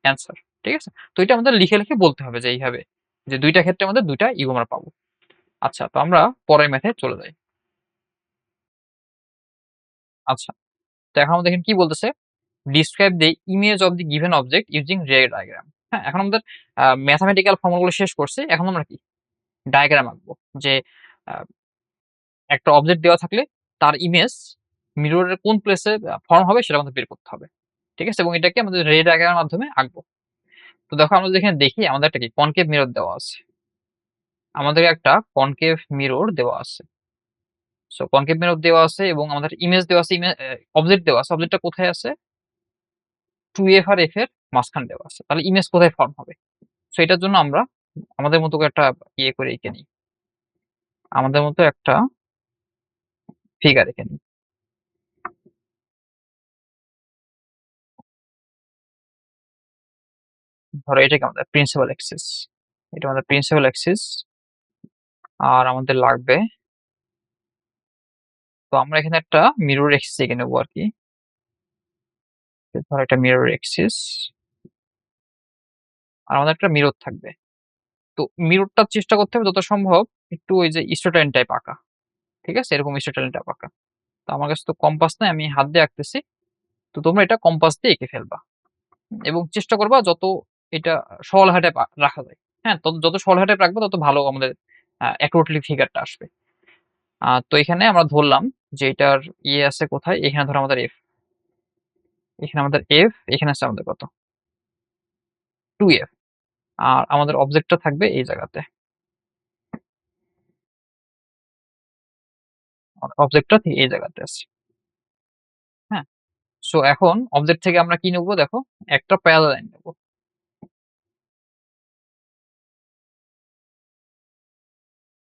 অ্যান্সার। ঠিক আছে, তো এটা আমাদের লিখে লিখে বলতে হবে যে এইভাবে, যে দুইটা ক্ষেত্রে আমাদের দুইটা ইউ আমরা পাবো। আচ্ছা, তো আমরা পরের ম্যাথে চলে যাই। আচ্ছা, তো এখন আমাদের এখানে কি বলতেছে, describe the image of the given object using রে ডায়াগ্রাম। হ্যাঁ, এখন আমাদের ম্যাথমেটিক্যাল ফর্মুলাগুলো শেষ করছি, এখন আমরা কি ডায়াগ্রাম আঁকবো, যে আহ, একটা অবজেক্ট দেওয়া থাকলে তার ইমেজ মিররের কোন প্লেসে ফর্ম হবে সেটা আমাদের বের করতে হবে। ঠিক আছে, এবং এটাকে আমাদের রে ডায়াগ্রামের মাধ্যমে আঁকবো। তো দেখো আমরা যদি এখানে দেখি আমাদের একটা কি কনকেভ মিরর দেওয়া আছে, আমাদের একটা কনকেভ মিরর দেওয়া আছে। সো কনকেভ মিরর দেওয়া আছে এবং আমাদের ইমেজ দেওয়া আছে, অবজেক্ট দেওয়া আছে, অবজেক্টটা কোথায় আছে 2f আর f এর মাঝখানে দেওয়া আছে, তাহলে ইমেজ কোথায় ফর্ম হবে। সো এটার জন্য আমরা আমাদের মতো করে একটা ইয়ে করে এঁকে নিই, আমাদের মতো একটা ফিগার এঁকে নিই। ধরো এটাকে আমাদের প্রিন্সিপাল অ্যাক্সিস, এটা আমাদের প্রিন্সিপাল অ্যাক্সিস, আর আমাদের লাগবে, তো আমরা এখানে একটা মিরর অ্যাক্সিস এঁকে নেবো আর কি। ধরো একটা মিরর অ্যাক্সিস, আর আমাদের একটা মিরর থাকবে। তো মিররটা চেষ্টা করতে হবে যত সম্ভব একটু ওই যে স্ট্রেট টাইপ আঁকা। ঠিক আছে, এরকম স্ট্রেট টাইপ আঁকা। তো আমার কাছে তো কম্পাস নাই, আমি হাত দিয়ে আঁকতেছি। তো তোমরা এটা কম্পাস দিয়ে এঁকে ফেলবা এবং চেষ্টা করবা যত এটা সরল হাতে রাখা যায়। হ্যাঁ, যত সরল হাতে রাখবো তত ভালো আমাদের অ্যাকুরেটলি ফিগারটা আসবে। তো এখানে আমরা ধরলাম যে এটার ইয়ে আছে কোথায়, এখানে ধরো আমাদের এফ, এখানে আমাদের এফ, এখানে আছে আমাদের কত 2f, আর আমাদের অবজেক্টটা থাকবে এই জায়গাতে, অবজেক্টটা এই জায়গাতে আছে। হ্যাঁ, সো এখন অবজেক্ট থেকে আমরা কি নেবো দেখো, একটা প্যারালাল লাইন নেবো।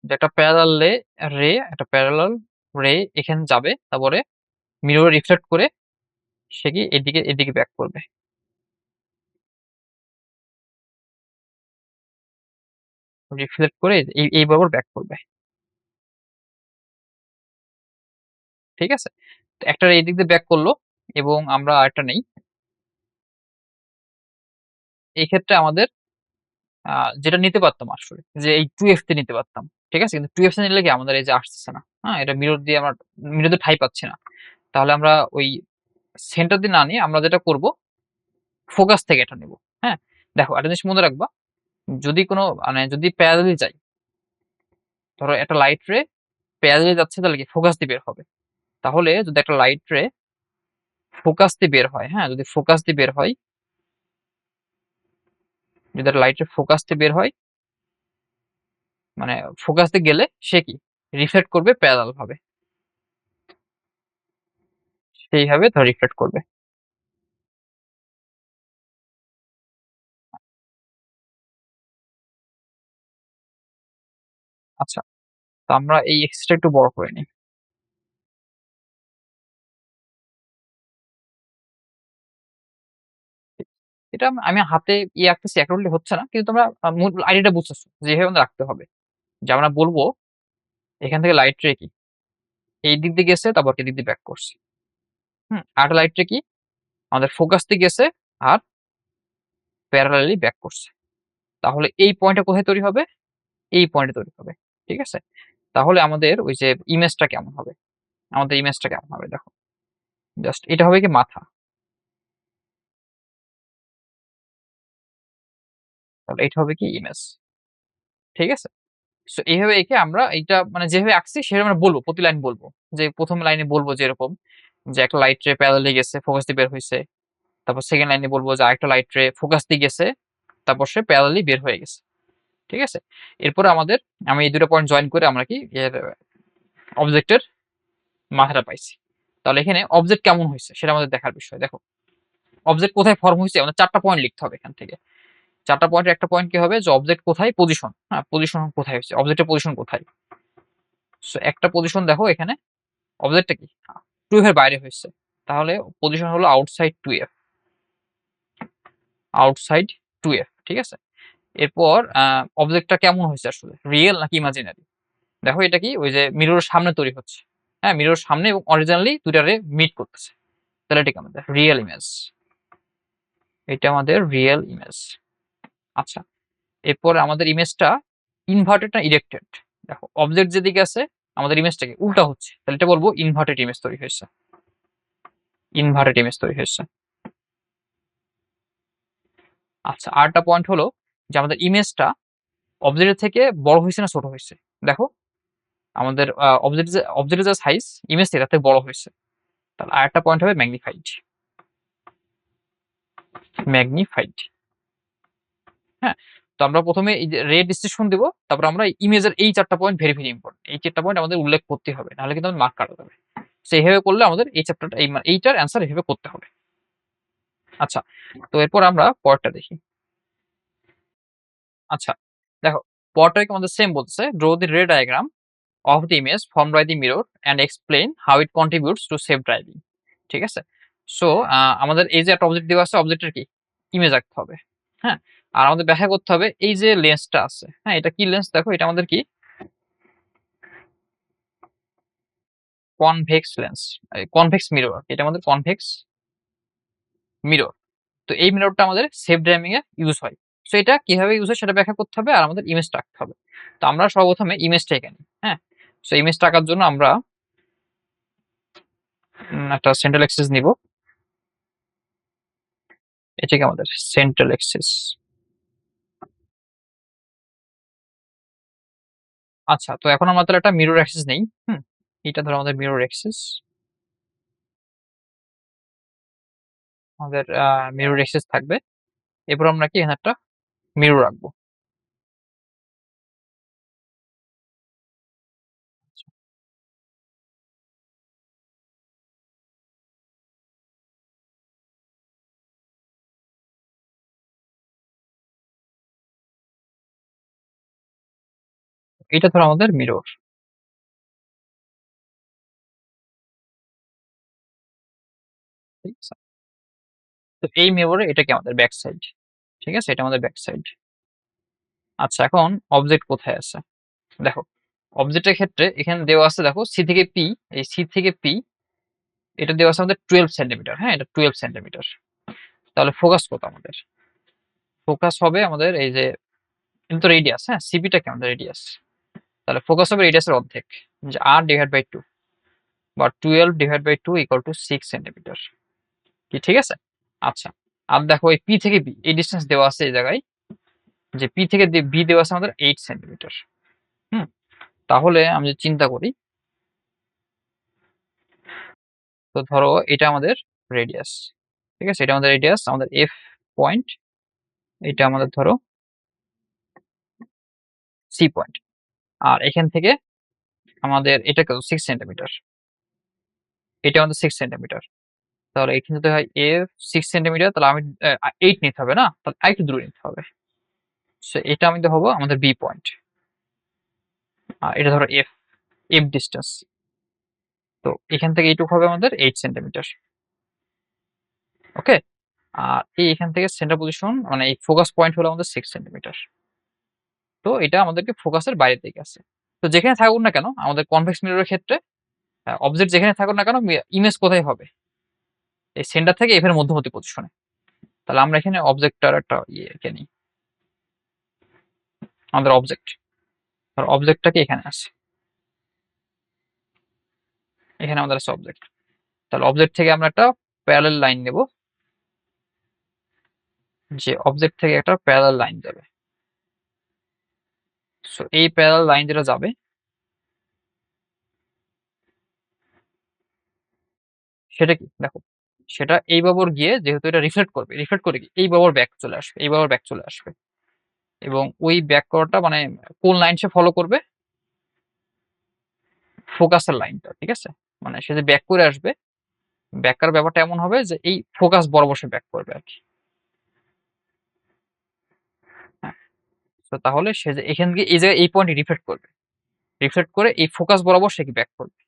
যে একটা প্যারালাল একটা প্যারালাল রে এখানে যাবে, তারপরে মিররে রিফ্লেক্ট করে সে কি এদিকে ব্যাক করবে। রিফ্লেক্ট করে এই বরাবর ব্যাক করবে। ঠিক আছে? তো একটা রে এদিক দিয়ে ব্যাক করলো এবং আমরা আরেকটা নেই। এই ক্ষেত্রে আমাদের যেটা নিতে পারতাম আসলে যে এই 2f তে নিতে পারতাম। ঠিক আছে? কিন্তু 2f তে নিলে কি আমাদের এই যে আসতেছে না। হ্যাঁ? এটা মিরর দিয়ে ঠাঁই পাচ্ছি না। তাহলে আমরা ওই সেন্টার দিয়ে না নিয়ে আমরা যেটা করব ফোকাস থেকে এটা নেব। হ্যাঁ? দেখো একটা জিনিস মনে রাখবা, যদি কোনো মানে যদি প্যারালালি যাই, ধরো একটা লাইট রে প্যারালালি যাচ্ছে তাহলে কি ফোকাস দিয়ে বের হবে। তাহলে যদি একটা লাইট রে ফোকাস দিয়ে বের হয়, হ্যাঁ? যদি ফোকাস দিয়ে বের হয়, যদি একটা লাইট রে ফোকাস দিয়ে বের হয়, মানে ফোকাস দিয়ে গেলে সে কি রিফ্লেক্ট করবে প্যারালাল ভাবে। সেইভাবে ধর রিফ্লেক্ট করবে। আচ্ছা, তো আমরা এই এক্সেসটা একটু বড় করে নিই। এটা আমি হাতে আঁকতেছি একুরেটলি হচ্ছে না। কিন্তু তোমরা মূল আইডিয়াটা বুঝতেছো যে এভাবে আমাদের রাখতে হবে। যে আমরা বলব এখান থেকে লাইট রে কি এই দিক দিয়ে গেছে তারপর এদিক দিয়ে ব্যাক করছে। হুম? আরেকটা লাইট রে কি আমাদের ফোকাস দিয়ে গেছে আর প্যারালালি ব্যাক করছে। তাহলে এই পয়েন্টটা কোথায় তৈরি হবে? এই পয়েন্টে তৈরি হবে। ঠিক আছে? তাহলে আমাদের ওই যে ইমেজটা কেমন হবে? আমাদের ইমেজটা কেমন হবে দেখো। জাস্ট এটা হবে কি মাথা। তাহলে এটা হবে কি ইমেজ। ঠিক আছে? সো এইভাবে এঁকে আমরা এইটা মানে যেভাবে আঁকছি সেভাবে আমরা বলব, প্রতি লাইন বলব। যে ১ম লাইনে বলব যে এরকম যে একটা লাইট রে প্যারালালি গেছে, ফোকাস দিয়ে বের হইছে। তারপর 2nd লাইনে বলব যে আরেকটা লাইট রে ফোকাস দিয়ে গেছে, তারপর সে প্যারালালি বের হয়ে গেছে। ঠিক আছে? এরপরে আমি এই ২ টা পয়েন্ট জয়েন করে আমরা কি এর অবজেক্টের মাথাটা পাইছি। তাহলে এখানে অবজেক্ট কেমন হইছে সেটা আমাদের দেখার বিষয়। দেখো, অবজেক্ট কোথায় ফর্ম হইছে আমাদের ৪ টা পয়েন্ট লিখতে হবে এখান থেকে। ৪ টা পয়েন্টের একটা পয়েন্ট কি হবে যে অবজেক্ট কোথায় পজিশন, হ্যাঁ? পজিশন কোথায় হইছে? অবজেক্টের পজিশন কোথায়? সো একটা পজিশন দেখো এখানে অবজেক্টটা কি 2f এর বাইরে হইছে। তাহলে পজিশন হলো আউটসাইড 2f, আউটসাইড 2f। ঠিক আছে? এরপর অবজেক্টটা কেমন হইছে আসলে? রিয়েল নাকি ইমাজিনারি? দেখো এটা কি ওই যে মিররের সামনে তৈরি হচ্ছে। হ্যাঁ? মিররের সামনে এবং অরিজিনালি ২ টারে মিট করতেছে। তাহলে এটা কি আমাদের রিয়েল ইমেজ। এটা আমাদের রিয়েল ইমেজ। আচ্ছা, এরপর আমাদের ইমেজটা ইনভার্টেড না ইরেক্টেড? দেখো অবজেক্ট যেদিকে আছে আমাদের ইমেজটা কি উল্টা হচ্ছে। তাহলে এটা বলবো ইনভার্টেড ইমেজ তৈরি হয়েছে। ইনভার্টেড ইমেজ তৈরি হয়েছে। আচ্ছা, আরেকটা পয়েন্ট হলো যে আমাদের ইমেজটা অবজেক্টের থেকে বড় হইছে না ছোট হইছে? দেখো আমাদের অবজেক্টের যে সাইজ ইমেজ থেকে তার থেকে বড় হইছে। তাহলে আরেকটা পয়েন্ট হবে ম্যাগনিফাইড। ম্যাগনিফাইড। হ্যাঁ? তো আমরা ১ম এ এই যে রে ডিসক্রিপশন দিব। তারপর আমরা ইমেজের এই ৪ টা পয়েন্ট ভেরি, ভেরি ইম্পোর্টেন্ট। এই ৪ টা পয়েন্ট আমাদের উল্লেখ করতেই হবে। নাহলে কিন্তু আমাদের মার্ক কাটা যাবে। সো এভাবে করলে আমাদের এই চ্যাপ্টারটা এইটার অ্যান্সার এভাবে করতে হবে। আচ্ছা, তো এরপর আমরা পরেরটা দেখি। আচ্ছা, দেখো পরেরটা কি আমাদের সেম বলতেছে draw the ray diagram of the image formed by the mirror and explain how it contributes to safe driving. ঠিক আছে? সো আমাদের এই যে একটা অবজেক্ট দেওয়া আছে, অবজেক্টের কি ইমেজ আঁকতে হবে। হ্যাঁ? আর আমাদের ব্যাখ্যা করতে হবে এই যে লেন্সটা আছে। হ্যাঁ? এটা কি লেন্স দেখো এটা আমাদের কি কনভেক্স লেন্স। Convex mirror. এটা আমাদের কনভেক্স মিরর। তো এই মিররটা আমাদের সেফ ড্রাইভিং এ ইউজ হয়। সো এটা কিভাবে ইউজ হয় সেটা ব্যাখ্যা করতে হবে আর আমাদের ইমেজটা আঁকতে হবে। তো আমরা সর্বপ্রথমে ইমেজটা এঁকে নিই। হ্যাঁ? সো ইমেজটা আঁকার জন্য আমরা একটা সেন্ট্রাল অ্যাক্সিস নিব। এটাকে আমাদের সেন্ট্রাল অ্যাক্সিস। আচ্ছা, তো এখন আমরা তাহলে একটা মিরর অ্যাক্সিস নেই। হুম? এটা ধরো আমাদের মিরর অ্যাক্সিস। আমাদের মিরর অ্যাক্সিস থাকবে। এরপর আমরা কি এখানে একটা মিরর রাখবো। এটা ধরো আমাদের মিরর। ঠিক আছে, তো এই মিররে এটা কি আমাদের ব্যাক সাইড। ঠিক আছে, এটা আমাদের ব্যাক সাইড। আচ্ছা, এখন অবজেক্ট কোথায় আছে দেখো। অবজেক্টের ক্ষেত্রে এখানে দেওয়া আছে দেখো সি থেকে পি। এই সি থেকে পি এটা দেওয়া আছে আমাদের 12 সেন্টিমিটার। হ্যাঁ, এটা 12 সেন্টিমিটার। তাহলে ফোকাস কত আমাদের? ফোকাস হবে আমাদের এই যে, কিন্তু রেডিয়াস, হ্যাঁ সিপিটা কি আমাদের রেডিয়াস। তাহলে ফোকাস হবে রেডিয়াসের অর্ধেক, যে আর ডিভাইড বাই 2, বা 12 ডিভাইড বাই 2 = 6 সেন্টিমিটার। কি ঠিক আছে? আচ্ছা, আর দেখো এই পি থেকে বি এই ডিস্টেন্স দেওয়া আছে এই জায়গায়, যে পি থেকে বি দেওয়া আছে আমাদের 8 সেন্টিমিটার। হুম, তাহলে আমি যদি চিন্তা করি, তো ধরো এটা আমাদের রেডিয়াস। ঠিক আছে, এটা আমাদের রেডিয়াস, আমাদের এফ পয়েন্ট। এটা আমাদের ধরো সি পয়েন্ট। আর এখান থেকে আমাদের এটা কত 6 সেন্টিমিটার। এটা আমাদের 6 সেন্টিমিটার। তাহলে এখানে যদি হয় এফ 6 সেন্টিমিটার, তাহলে আমি 8 নিতে হবে না, তাহলে আরেকটু দূরে নিতে হবে। সো এটা আমি হবো আমাদের বি পয়েন্ট। আর এটা ধরো এফ, এফ ডিস্টেন্স। তো এখান থেকে এইটুকু হবে আমাদের 8 সেন্টিমিটার। ওকে, আর এই এখান থেকে সেন্টার পজিশন মানে এই ফোকাস পয়েন্ট হলো আমাদের 6 সেন্টিমিটার। তো এটা আমাদেরকে ফোকাসের বাইরের দিকে আছে। তো যেখানে থাকুক না কেন আমাদের কনভেক্স মিররের ক্ষেত্রে, অবজেক্ট যেখানে থাকুক না কেন, ইমেজ কোথায় হবে? এই সেন্টার থেকে এফ এর মধ্যবর্তী পজিশনে। তাহলে আমরা এখানে অবজেক্টটার একটা ইয়ে এঁকে নিই। আমাদের অবজেক্ট, আর অবজেক্টটাকে এখানে আছে, এখানে আমাদের আছে অবজেক্ট। তাহলে অবজেক্ট থেকে আমরা একটা প্যারালাল লাইন নেব, যে অবজেক্ট থেকে একটা প্যারালাল লাইন যাবে। সো এই প্যারালাল লাইন যেটা যাবে, সেটা কি দেখো, সেটা এই বরাবর গিয়ে যেহেতু এটা রিফ্লেক্ট করবে, রিফ্লেক্ট করে কি এই বরাবর ব্যাক চলে আসবে, এই বরাবর ব্যাক চলে আসবে। এবং ওই ব্যাক করাটা মানে কোন লাইন সে ফলো করবে? ফোকাসের লাইনটা। ঠিক আছে, মানে সে যে ব্যাক করে আসবে, ব্যাক করার ব্যাপারটা এমন হবে যে এই ফোকাস বরাবর সে ব্যাক করবে আর কি। হ্যাঁ, তো তাহলে সে যে এখান থেকে এই জায়গায় এই পয়েন্টে রিফ্লেক্ট করবে, রিফ্লেক্ট করে এই ফোকাস বরাবর সে কি ব্যাক করবে।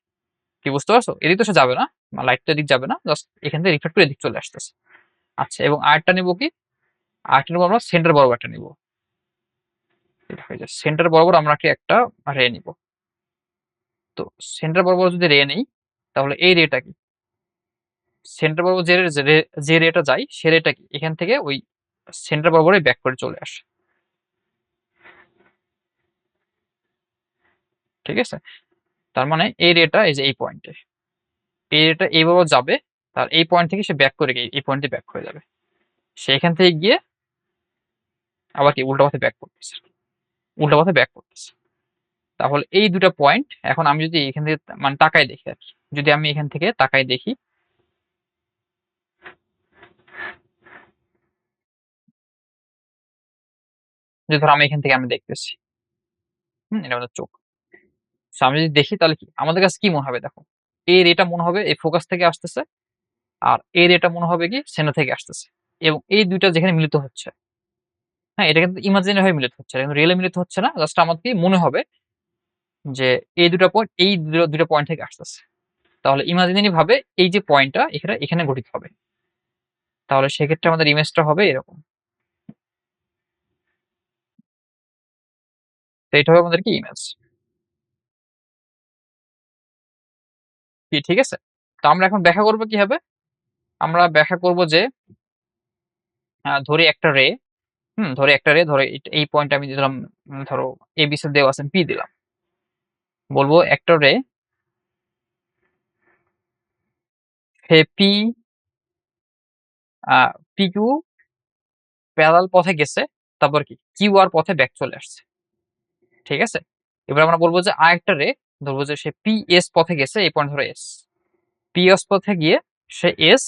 কি বুঝতে পারছো? এদিক তো সে যাবে না, লাইটটা এদিক যাবে না, জাস্ট এখান থেকে রিফ্লেক্ট করে এদিক চলে আসতেছে। আচ্ছা, এবং আরেকটা নিব কি, আরেকটা নিব আমরা সেন্টার বরাবর একটা নিব। এটা হয়ে যায় সেন্টার বরাবর আমরা কি একটা রে নিব। তো সেন্টার বরাবর যদি রে নেই, তাহলে এই রেটা কি, সেন্টার বরাবর যে রেটা যায় সে রেটা কি এখান থেকে ওই সেন্টার বরাবরই ব্যাক করে চলে আসে। ঠিক আছে, তার মানে এই রেটা এই যে এই পয়েন্টে, এই রেটা এই বরাবর যাবে, তার এই পয়েন্ট থেকে সে ব্যাক করে গিয়ে এই পয়েন্টে ব্যাক হয়ে যাবে। সে এখান থেকে গিয়ে আবার কি উল্টা পথে ব্যাক করতেছে, উল্টা পথে ব্যাক করতেছে। তাহলে এই দুটা পয়েন্ট এখন আমি যদি এখান থেকে মানে তাকাই দেখি আর কি, যদি আমি এখান থেকে তাকাই দেখি, যে ধরো আমি এখান থেকে আমি দেখতেছি, এটা আমাদের চোখ। So আমি যদি দেখি তাহলে কি আমাদের কাছে কি মনে হবে দেখো, এই রেটা মনে হবে এই ফোকাস থেকে আসতেছে, আর এই রেটা মনে হবে কি সেন্টার থেকে আসতেছে। এবং এই দুইটা যেখানে মিলিত হচ্ছে, হ্যাঁ এটা কিন্তু ইমাজিনারি ভাবে মিলিত হচ্ছে, এটা কিন্তু রিয়েলে মিলিত হচ্ছে না, জাস্ট আমাকে মনে হবে যে এই দুটা পয়েন্ট এই দুটা পয়েন্ট থেকে আসতেছে। তাহলে ইমাজিনারি ভাবে এই যে পয়েন্টটা এখানে এখানে গঠিত হবে। তাহলে সেক্ষেত্রে আমাদের ইমেজটা হবে এরকম। তো এটা হবে আমাদের কি ইমেজ। কি ঠিক আছে, তো আমরা এখন ব্যাখ্যা করবো কিভাবে। আমরা ব্যাখ্যা করব যে ধরি একটা রে, ধরে একটা রে ধরে এই পয়েন্ট আমি দিলাম, ধরো এ বি সি দেওয়া আছে পি দিলাম, বলবো একটা রে সে পি পি কিউ প্যারালাল পথে গেছে, তারপর কি কিউ আর পথে ব্যাক চলে আসছে। ঠিক আছে, এবার আমরা বলবো যে আরেকটা রে ধরবো যে সে পি এস পথে গেছে, এই পয়েন্ট ধরো এস, পি এস পথে গিয়ে সে এস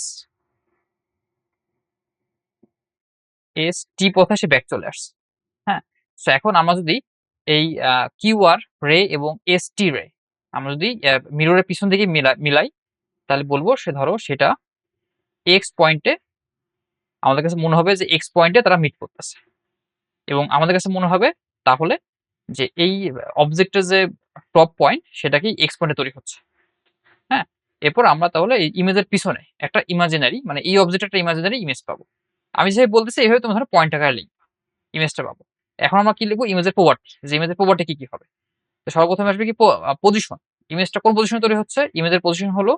এস টি পথে সে ব্যাক চলে আসছে। হ্যাঁ, তো এখন আমরা যদি এই কিউ আর রে এবং এস টি রে আমরা যদি মিররের পিছন দিকে মিলাই, তাহলে বলবো সে ধরো সেটা এক্স পয়েন্টে, আমাদের কাছে মনে হবে যে এক্স পয়েন্টে তারা মিট করতেছে। এবং আমাদের কাছে মনে হবে তাহলে যে এই অবজেক্টের যে টপ পয়েন্ট সেটা কি এক্স পয়েন্টে তৈরি হচ্ছে। হ্যাঁ, এরপর আমরা তাহলে এই ইমেজের পিছনে একটা ইমাজিনারি মানে এই অবজেক্ট একটা ইমাজিনারি ইমেজ পাবো। আমি যে বলতেছি এইভাবে তুমি ধরো পয়েন্ট আকারে লিখবে, ইমেজটা পাবো। এখন আমরা কি লিখবো ইমেজের প্রপার্টি, যে ইমেজের প্রপার্টি কি কি হবে। তো সর্বপ্রথমে আসবে কি পজিশন, ইমেজটা কোন পজিশনে তৈরি হচ্ছে, ইমেজের পজিশন হলো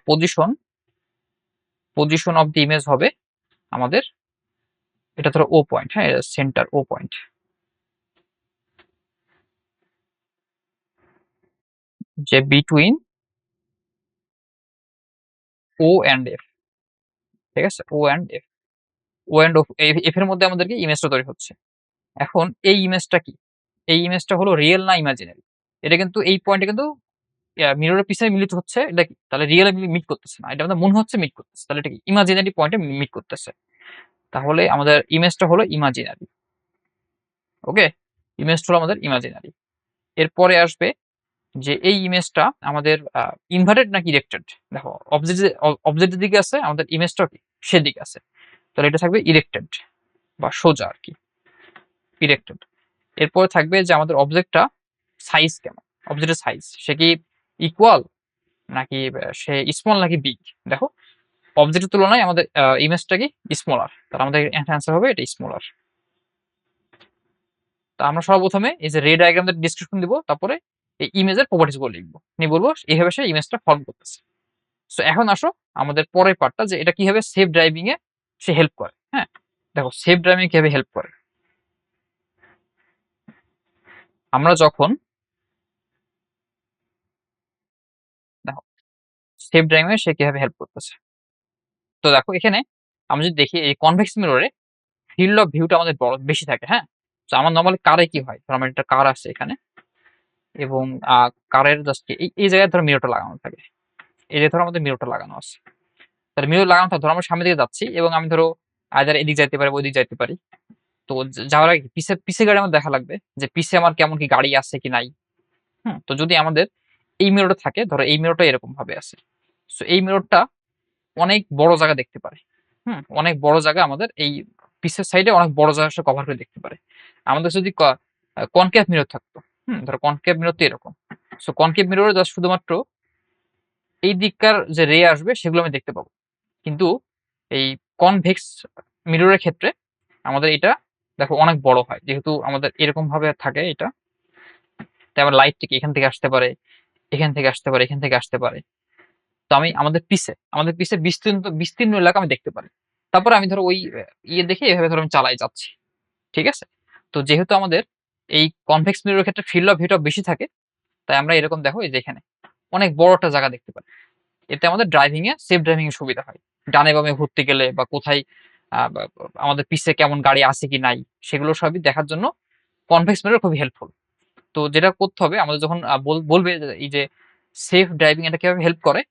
position position of the image হবে আমাদের, এটা ধরো ও পয়েন্ট, হ্যাঁ সেন্টার ও পয়েন্ট, যে বিটুইন ও অ্যান্ড এফ, ঠিক আছে, O and F, O and F এর মধ্যে আমাদেরকে ইমেজটা তৈরি হচ্ছে। এখন এই ইমেজটা কি, এই ইমেজটা হলো রিয়েল না ইমাজিনারি, এটা কিন্তু এই পয়েন্টে কিন্তু মিররের পিছনে মিলিত হচ্ছে, এটা কি তাহলে রিয়েল মিট করতেছে না, এটা আমাদের মনে হচ্ছে মিট করতেছে, তাহলে এটা কি ইমাজিনারি পয়েন্টে মিট করতেছে, তাহলে আমাদের ইমেজটা হলো ইমাজিনারি। ওকে, ইমেজটা হলো আমাদের ইমাজিনারি। এরপরে আসবে যে এই ইমেজটা আমাদের ইনভার্টেড নাকি ইরেক্টেড। দেখো অবজেক্টের দিকে আছে, আমাদের ইমেজটা কি সেদিকে আছে, তাহলে এটা থাকবে ইরেক্টেড বা সোজা আর কি, ইরেক্টেড। এরপরে থাকবে যে আমাদের অবজেক্টটা সাইজ কেমন, অবজেক্টের সাইজ সে কি ইকুয়াল নাকি সে স্মল নাকি বিগ। দেখো অবজেক্টের তুলনায় আমাদের ইমেজটা কি স্মলার, তাহলে আমাদের অ্যান্সার হবে এটা স্মলার। তা আমরা সর্বপ্রথমে এই যে রে ডায়াগ্রামটা ডিসক্রিপশন দিব, তারপরে এই ইমেজের প্রপার্টিস গুলো লিখবো, নিয়ে বলবো এইভাবে সে ইমেজটা ফর্ম করতেছে। সো এখন আসো আমাদের পরের পার্টটা, যে এটা কিভাবে সেফ ড্রাইভিং এ সে হেল্প করে। হ্যাঁ, দেখো সেফ ড্রাইভিং কিভাবে হেল্প করে। আমরা যখন দেখো সেফ ড্রাইভিং এ সে কিভাবে হেল্প করতেছে, তো দেখো এখানে আমরা যদি দেখি এই কনভেক্স মিররে ফিল্ড অফ ভিউটা আমাদের বড় বেশি থাকে। হ্যাঁ, তো আমার নর্মালি কারে কি হয়, ধর আমার একটা কার আছে এখানে, এবং কারের জাস্ট এই এই জায়গায় ধরো মিররটা লাগানো থাকে, এই যে ধরো আমাদের মিররটা লাগানো আছে, তাহলে মিরর লাগানো থাকে, ধরো আমরা সামনে দিকে যাচ্ছি এবং আমি ধরো আইদার এদিক যাইতে পারি ওইদিক যাইতে পারি। তো যাওয়ার আগে পিছে পিছে গাড়ি আমার দেখা লাগবে যে পিছে আমার কেমন কি গাড়ি আছে কি নাই। হুম, তো যদি আমাদের এই মিররটা থাকে, ধরো এই মিররটা এরকম ভাবে আছে, তো এই মিররটা অনেক বড় জায়গা দেখতে পারে। হুম, অনেক বড় জায়গা আমাদের এই পিছের সাইডে অনেক বড় জায়গা সে কভার করে দেখতে পারে। আমাদের যদি কনকেভ মিরর থাকতো, হুম, ধরো কনকেভ মিরর তো এরকম, সো কনকেভ মিররে জাস্ট শুধুমাত্র এই দিককার যে রে আসবে সেগুলো আমি দেখতে পাবো, কিন্তু এই কনভেক্স মিররের ক্ষেত্রে আমাদের এটা দেখো অনেক বড় হয়, যেহেতু আমাদের এরকম ভাবে থাকে এটা, তাই আমার লাইট থেকে এখান থেকে আসতে পারে, এখান থেকে আসতে পারে, এখান থেকে আসতে পারে। তো আমি আমাদের পিছে বিস্তীর্ণ বিস্তীর্ণ এলাকা আমি দেখতে পারি। তারপরে আমি ধরো ওই ইয়ে দেখে এভাবে ধরো আমি চালাই যাচ্ছি, ঠিক আছে। তো যেহেতু আমাদের এই কনভেক্স মিররের ক্ষেত্রে ফিল্ড অফ ভিউটা বেশি থাকে, তাই আমরা এরকম দেখো এই যে এখানে অনেক বড় একটা জায়গা দেখতে পাই। এতে আমাদের ড্রাইভিং এ সেফ ড্রাইভিং এর সুবিধা হয়, ডানে বামে ঘুরতে গেলে বা কোথায় আমাদের পিছে কেমন গাড়ি আছে কি নাই সেগুলো সবই দেখার জন্য কনভেক্স মিরর খুবই হেল্পফুল। তো যেটা করতে হবে আমাদের যখন বলবে যে এই যে সেফ ড্রাইভিং এটা কিভাবে হেল্প করে,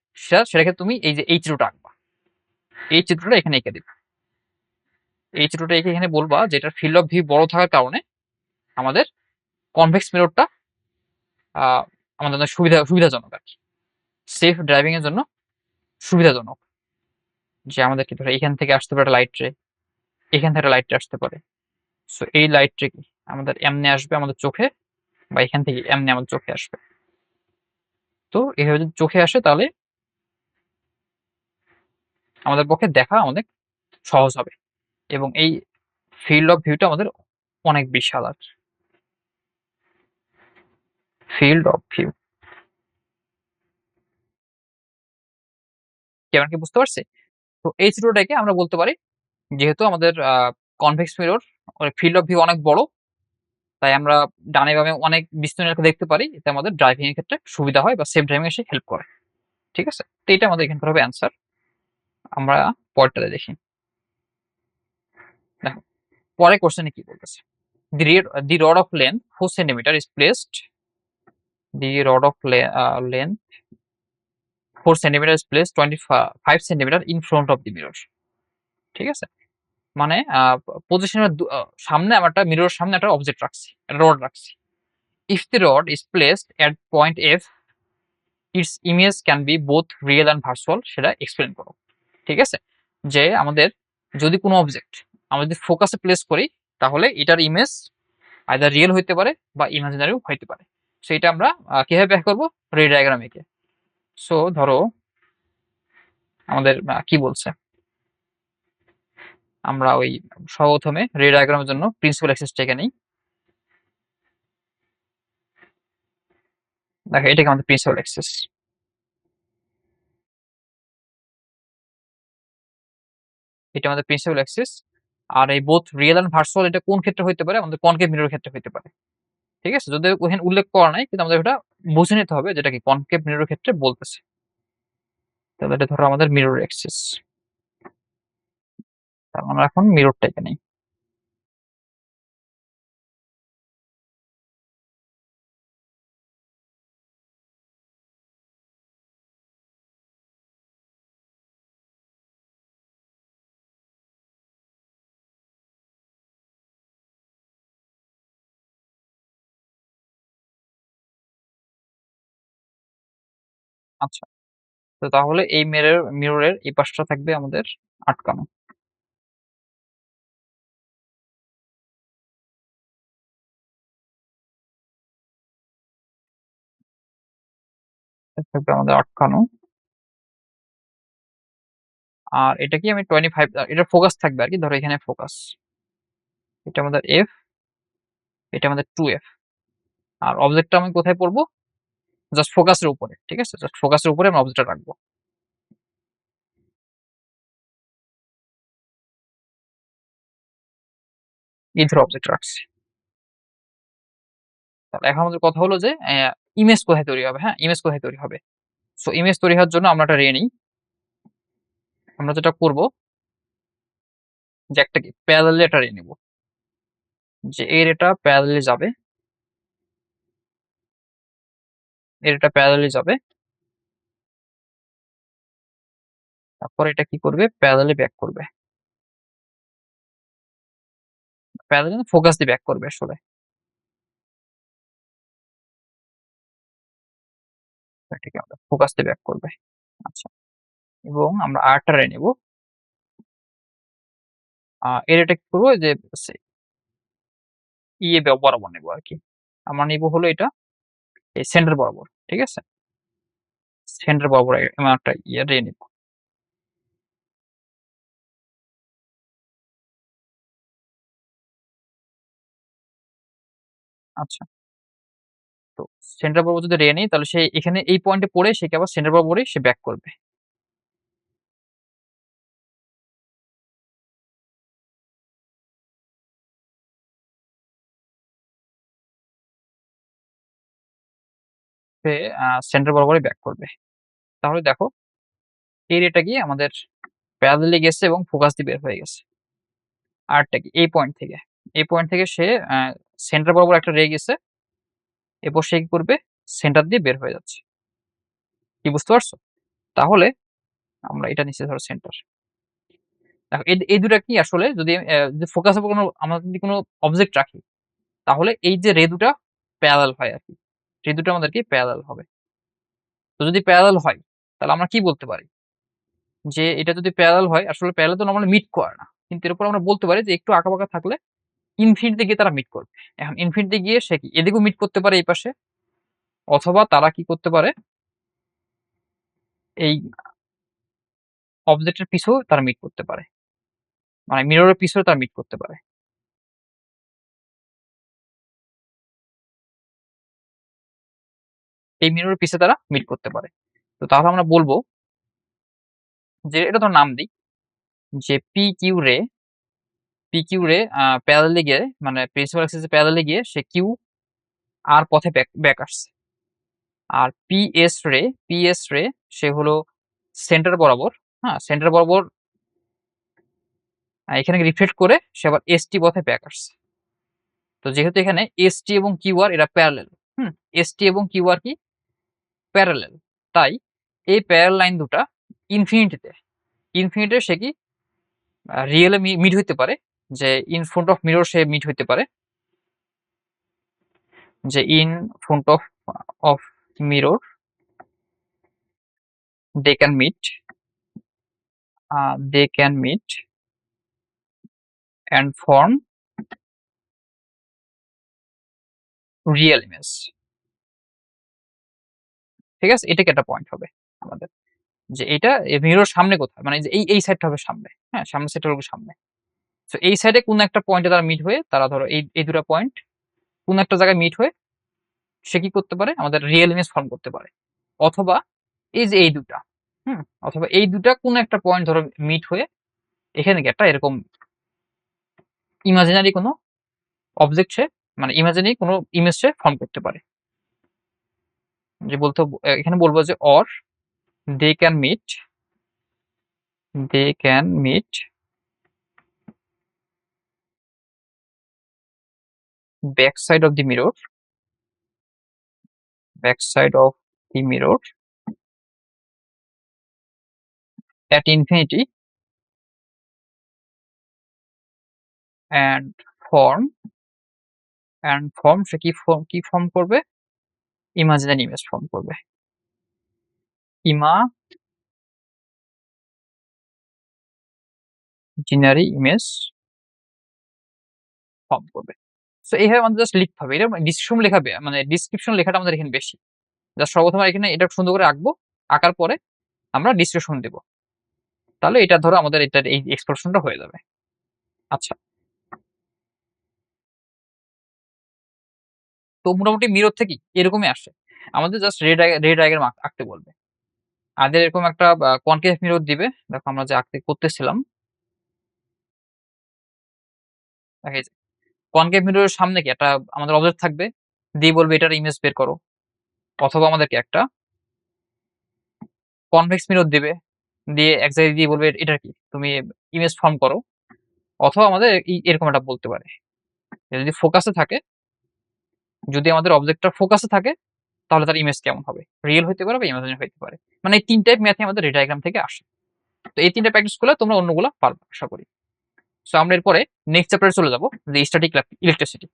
সেটাকে তুমি এই যে এই চিত্রটা আঁকবা, এই চিত্রটা এখানে এঁকে দিবে, এই চিত্রটা এঁকে এখানে বলবা যে এটার ফিল্ড অফ ভিউ বড় থাকার কারণে আমাদের কনভেক্স মিররটা আমাদের জন্য সুবিধাজনক আর কি, সেফ ড্রাইভিং এর জন্য সুবিধাজনক। যে আমাদের কি ধরো এখান থেকে আসতে পারে লাইট রে, এখান থেকে লাইট রে আসতে পারে, সো এই লাইট রে কি আমাদের এমনি আসবে আমাদের চোখে, বা এখান থেকে এমনি আমাদের চোখে আসবে। তো এভাবে যদি চোখে আসে তাহলে আমাদের পক্ষে দেখা অনেক সহজ হবে, এবং এই ফিল্ড অফ ভিউটা আমাদের অনেক বিশাল আর ফিল্ড অফ ভিউ। কেমন কি বুঝতে পারছি? তো এই চিত্রটাকে আমরা বলতে পারি, যেহেতু আমাদের convex mirror field of view অনেক বড়, তাই আমরা ডানে বামে অনেক বিস্তীর্ণ এলাকা দেখতে পারি, এতে আমাদের ড্রাইভিং এর ক্ষেত্রে সুবিধা হয় বা সেফ ড্রাইভিং এসে হেল্প করে। ঠিক আছে, তো এটা আমাদের এখানকার হবে অ্যান্সার। আমরা পরেরটাতে দেখি। দেখো পরে কোশ্চেনে কি বলতেছে, the rod of length 4 centimeter is placed, the rod of length 4 centimeter is placed 25 centimeter in front of the mirror। ঠিক আছে, মানে পজিশনের সামনে আমরা একটা মিররের সামনে একটা অবজেক্ট রাখছি, একটা রড রাখছি। if the rod is placed at point f its image can be both real and virtual, সেটা এক্সপ্লেন করো। ঠিক আছে, যে আমাদের যদি কোনো অবজেক্ট আমরা যদি ফোকাসে প্লেস করি, তাহলে এটার ইমেজ আইদার রিয়েল হইতে পারে বা ইমাজিনারিও হইতে পারে। সেইটা আমরা কিভাবে ব্যাখ্যা করবো, রে ডায়াগ্রাম এঁকে। সো ধরো আমাদের কি বলছে, আমরা ওই সর্বপ্রথমে রে ডায়াগ্রামের জন্য প্রিন্সিপাল অ্যাক্সিসটা এঁকে নিই। দেখো এটাকে আমাদের প্রিন্সিপাল অ্যাক্সিস, এটা আমাদের প্রিন্সিপাল অ্যাক্সিস। আর এই বোথ রিয়েল এন্ড ভার্চুয়াল এটা কোন ক্ষেত্রে হইতে পারে, আমাদের কনকেভ মিররের ক্ষেত্রে হইতে পারে। ঠিক আছে, যদি ওখানে উল্লেখ করা নাই কিন্তু আমাদের ওটা বুঝে নিতে হবে যেটা কি কনকেভ মিররের ক্ষেত্রে বলতেছে। তাহলে এটা ধরো আমাদের মিরর অ্যাক্সিস, আমরা এখন মিররটা এঁকে নিই। আচ্ছা, তো তাহলে এই মিররের এই পাশটা থাকবে আমাদের আটকানো, এটা থাকবে আমাদের আটকানো। আর এটা কি আমি 25, এটা ফোকাস থাকবে আর কি, ধরো এখানে ফোকাস, এটা আমাদের এফ, এটা আমাদের 2f। আর অবজেক্টটা আমি কোথায় পড়বো, জাস্ট ফোকাসের উপরে। ঠিক আছে, জাস্ট ফোকাসের উপরে আমি অবজেক্টটা রাখবো, এই ধরো অবজেক্ট রাখছি। তাহলে এখন আমাদের কথা হলো যে ইমেজ কোথায় তৈরি হবে। হ্যাঁ, ইমেজ কোথায় তৈরি হবে। সো ইমেজ তৈরি হওয়ার জন্য আমরা একটা রে নিই। আমরা যেটা করব যে একটা কি প্যারালালি একটা রে নিব, যে এর এটা প্যারালালি যাবে, এর এটা প্যারালালি যাবে, তারপর এটা কি করবে, প্যারালালি ব্যাক করবে, প্যারালালি ফোকাস দিয়ে ব্যাক করবে আসলে, ঠিক আছে ফোকাস দিয়ে ব্যাক করবে। আচ্ছা, এবং আমরা আরেকটা রে নিব, এর এটা কি করবো যে ইয়ে বরাবর নেবো আর কি। আমরা নিব হলো এটা এই সেন্টার বরাবর। ঠিক আছে, সেন্টার বরাবর এমন একটা ইয়ে রে নিব। আচ্ছা, তো সেন্টার বরাবর যদি রে নিই তাহলে সে এখানে এই পয়েন্টে পড়ে সে কি আবার সেন্টার বরাবরই সে ব্যাক করবে। সে সেন্টার বরাবরই ব্যাক করবে। তাহলে দেখো এই রেটা গিয়ে আমাদের প্যারালালি গেছে এবং ফোকাস দিয়ে বের হয়ে গেছে। আরটা কি এই পয়েন্ট থেকে, এই পয়েন্ট থেকে সে সেন্টার বরাবর একটা রে গেছে, এরপর সে কি করবে, সেন্টার দিয়ে বের হয়ে যাচ্ছে। কি বুঝতে পারছো? তাহলে আমরা এটা নিচে ধরো সেন্টার। দেখো এই দুটা কি আসলে যদি ফোকাস উপর কোনো আমরা যদি কোনো অবজেক্ট রাখি তাহলে এই যে রে দুটা প্যারালাল হয় আর কি, রে দুটো আমাদের কি প্যারালাল হবে। তো যদি প্যারালাল হয় তাহলে আমরা কি বলতে পারি, যে এটা যদি প্যারালাল হয়, আসলে প্যারালাল তো নরমালি মিট করে না, কিন্তু এর উপর আমরা বলতে পারি যে একটু আঁকাবাঁকা থাকলে ইনফিনিটিতে গিয়ে তারা মিট করবে। এখন ইনফিনিটিতে গিয়ে সে কি এদিকেও মিট করতে পারে এই পাশে, অথবা তারা কি করতে পারে এই অবজেক্টের পিছেও তারা মিট করতে পারে, মানে মিররের পিছেও তারা মিট করতে পারে। এই মিররের পিছে তারা মিট করতে পারে। তো তাহলে আমরা বলবো যে এটা তো নাম দিই যে পি কিউ রে প্যারালালি গিয়ে, মানে প্রিন্সিপাল অ্যাক্সিসে প্যারালালি গিয়ে সে কিউ আর পথে ব্যাক ব্যাক আসছে। আর পিএস রে সে হলো সেন্টার বরাবর, হ্যাঁ সেন্টার বরাবর এখানে রিফ্লেক্ট করে সে আবার এসটি পথে ব্যাক আসছে। তো যেহেতু এখানে এসটি এবং কিউআর এরা প্যারালেল, এসটি এবং কিউআর কি প্যারালেল, তাই এই প্যারাল লাইন দুটা ইনফিনিটিতে, ইনফিনিটে সে কি রিয়েলে মিট হইতে পারে, যে ইন ফ্রন্ট অফ মিরর সে মিট হইতে পারে, যে in front of mirror they can meet, they can meet and form real image. ঠিক আছে? এটা কি একটা পয়েন্ট হবে আমাদের। যে এটা মিরর সামনে কোথায়? মানে যে এই সাইডটা হবে সামনে। হ্যাঁ? সামনের সাইডটা হবে সামনে। সো এই সাইডে কোন একটা পয়েন্টে তারা মিট হয়ে তারা ধরো এই ২ টা পয়েন্ট কোন একটা জায়গায় মিট হয়ে সে কি করতে পারে? আমাদের রিয়েল ইমেজ ফর্ম করতে পারে। অথবা এই যে এই ২ টা, হুম? অথবা এই ২ টা কোন একটা পয়েন্ট ধরো মিট হয়ে এখানে কি একটা এরকম ইমাজিনারি কোনো অবজেক্ট সে মানে ইমাজিনারি কোনো ইমেজ সে ফর্ম করতে পারে। যে বলতে এখানে বলব যে or they can meet back side of the mirror back side of the mirror at infinity and form সে কি ফর্ম করবে? ইমাজিনারি ইমেজ ফর্ম করবে। ইমাজিনারি ইমেজ ফর্ম করবে। সো এইভাবে আমাদের জাস্ট লিখতে হবে। এটা ডিসক্রিপশন লেখা মানে ডিসক্রিপশন লেখাটা আমাদের এখানে বেশি। জাস্ট সর্বপ্রথম এখানে এটা সুন্দর করে আঁকবো। আঁকার পরে আমরা ডিসক্রিপশন দেব। তাহলে এটা ধরো আমাদের এটার এই এক্সপ্রেশনটা হয়ে যাবে। আচ্ছা। তো মোটামুটি মিরর থেকে এরকমই আসে। আমাদের জাস্ট রে ডায়াগ্রাম আঁকতে বলবে। আমাদের এরকম একটা কনকেভ মিরর দিবে। দেখো আমরা যে আঁকতে করতেছিলাম। দেখো এই যে কনকেভ মিররের সামনে কি একটা আমাদের অবজেক্ট থাকবে। দিয়ে বলবে এটার ইমেজ বের করো। অথবা আমাদেরকে একটা কনভেক্স মিরর দিবে। দিয়ে এক জায়গায় দিয়ে বলবে এটার কি? তুমি ইমেজ ফর্ম করো। অথবা আমাদের এরকম একটা বলতে পারে। যদি ফোকাসে থাকে, যদি আমাদের অবজেক্টটা ফোকাসে থাকে তাহলে তার ইমেজ কেমন হবে? রিয়েল হইতে পারে বা ইমাজিনারি হইতে পারে। মানে এই ৩ টাইপ ম্যাথই আমাদের রে ডায়াগ্রাম থেকে আসে। তো এই ৩ টা প্র্যাকটিস করলে তোমরা অন্যগুলা পারবে আশা করি। সো আমরা এরপরে নেক্সট চ্যাপ্টারে চলে যাব যে স্ট্যাটিক ইলেকট্রিসিটি।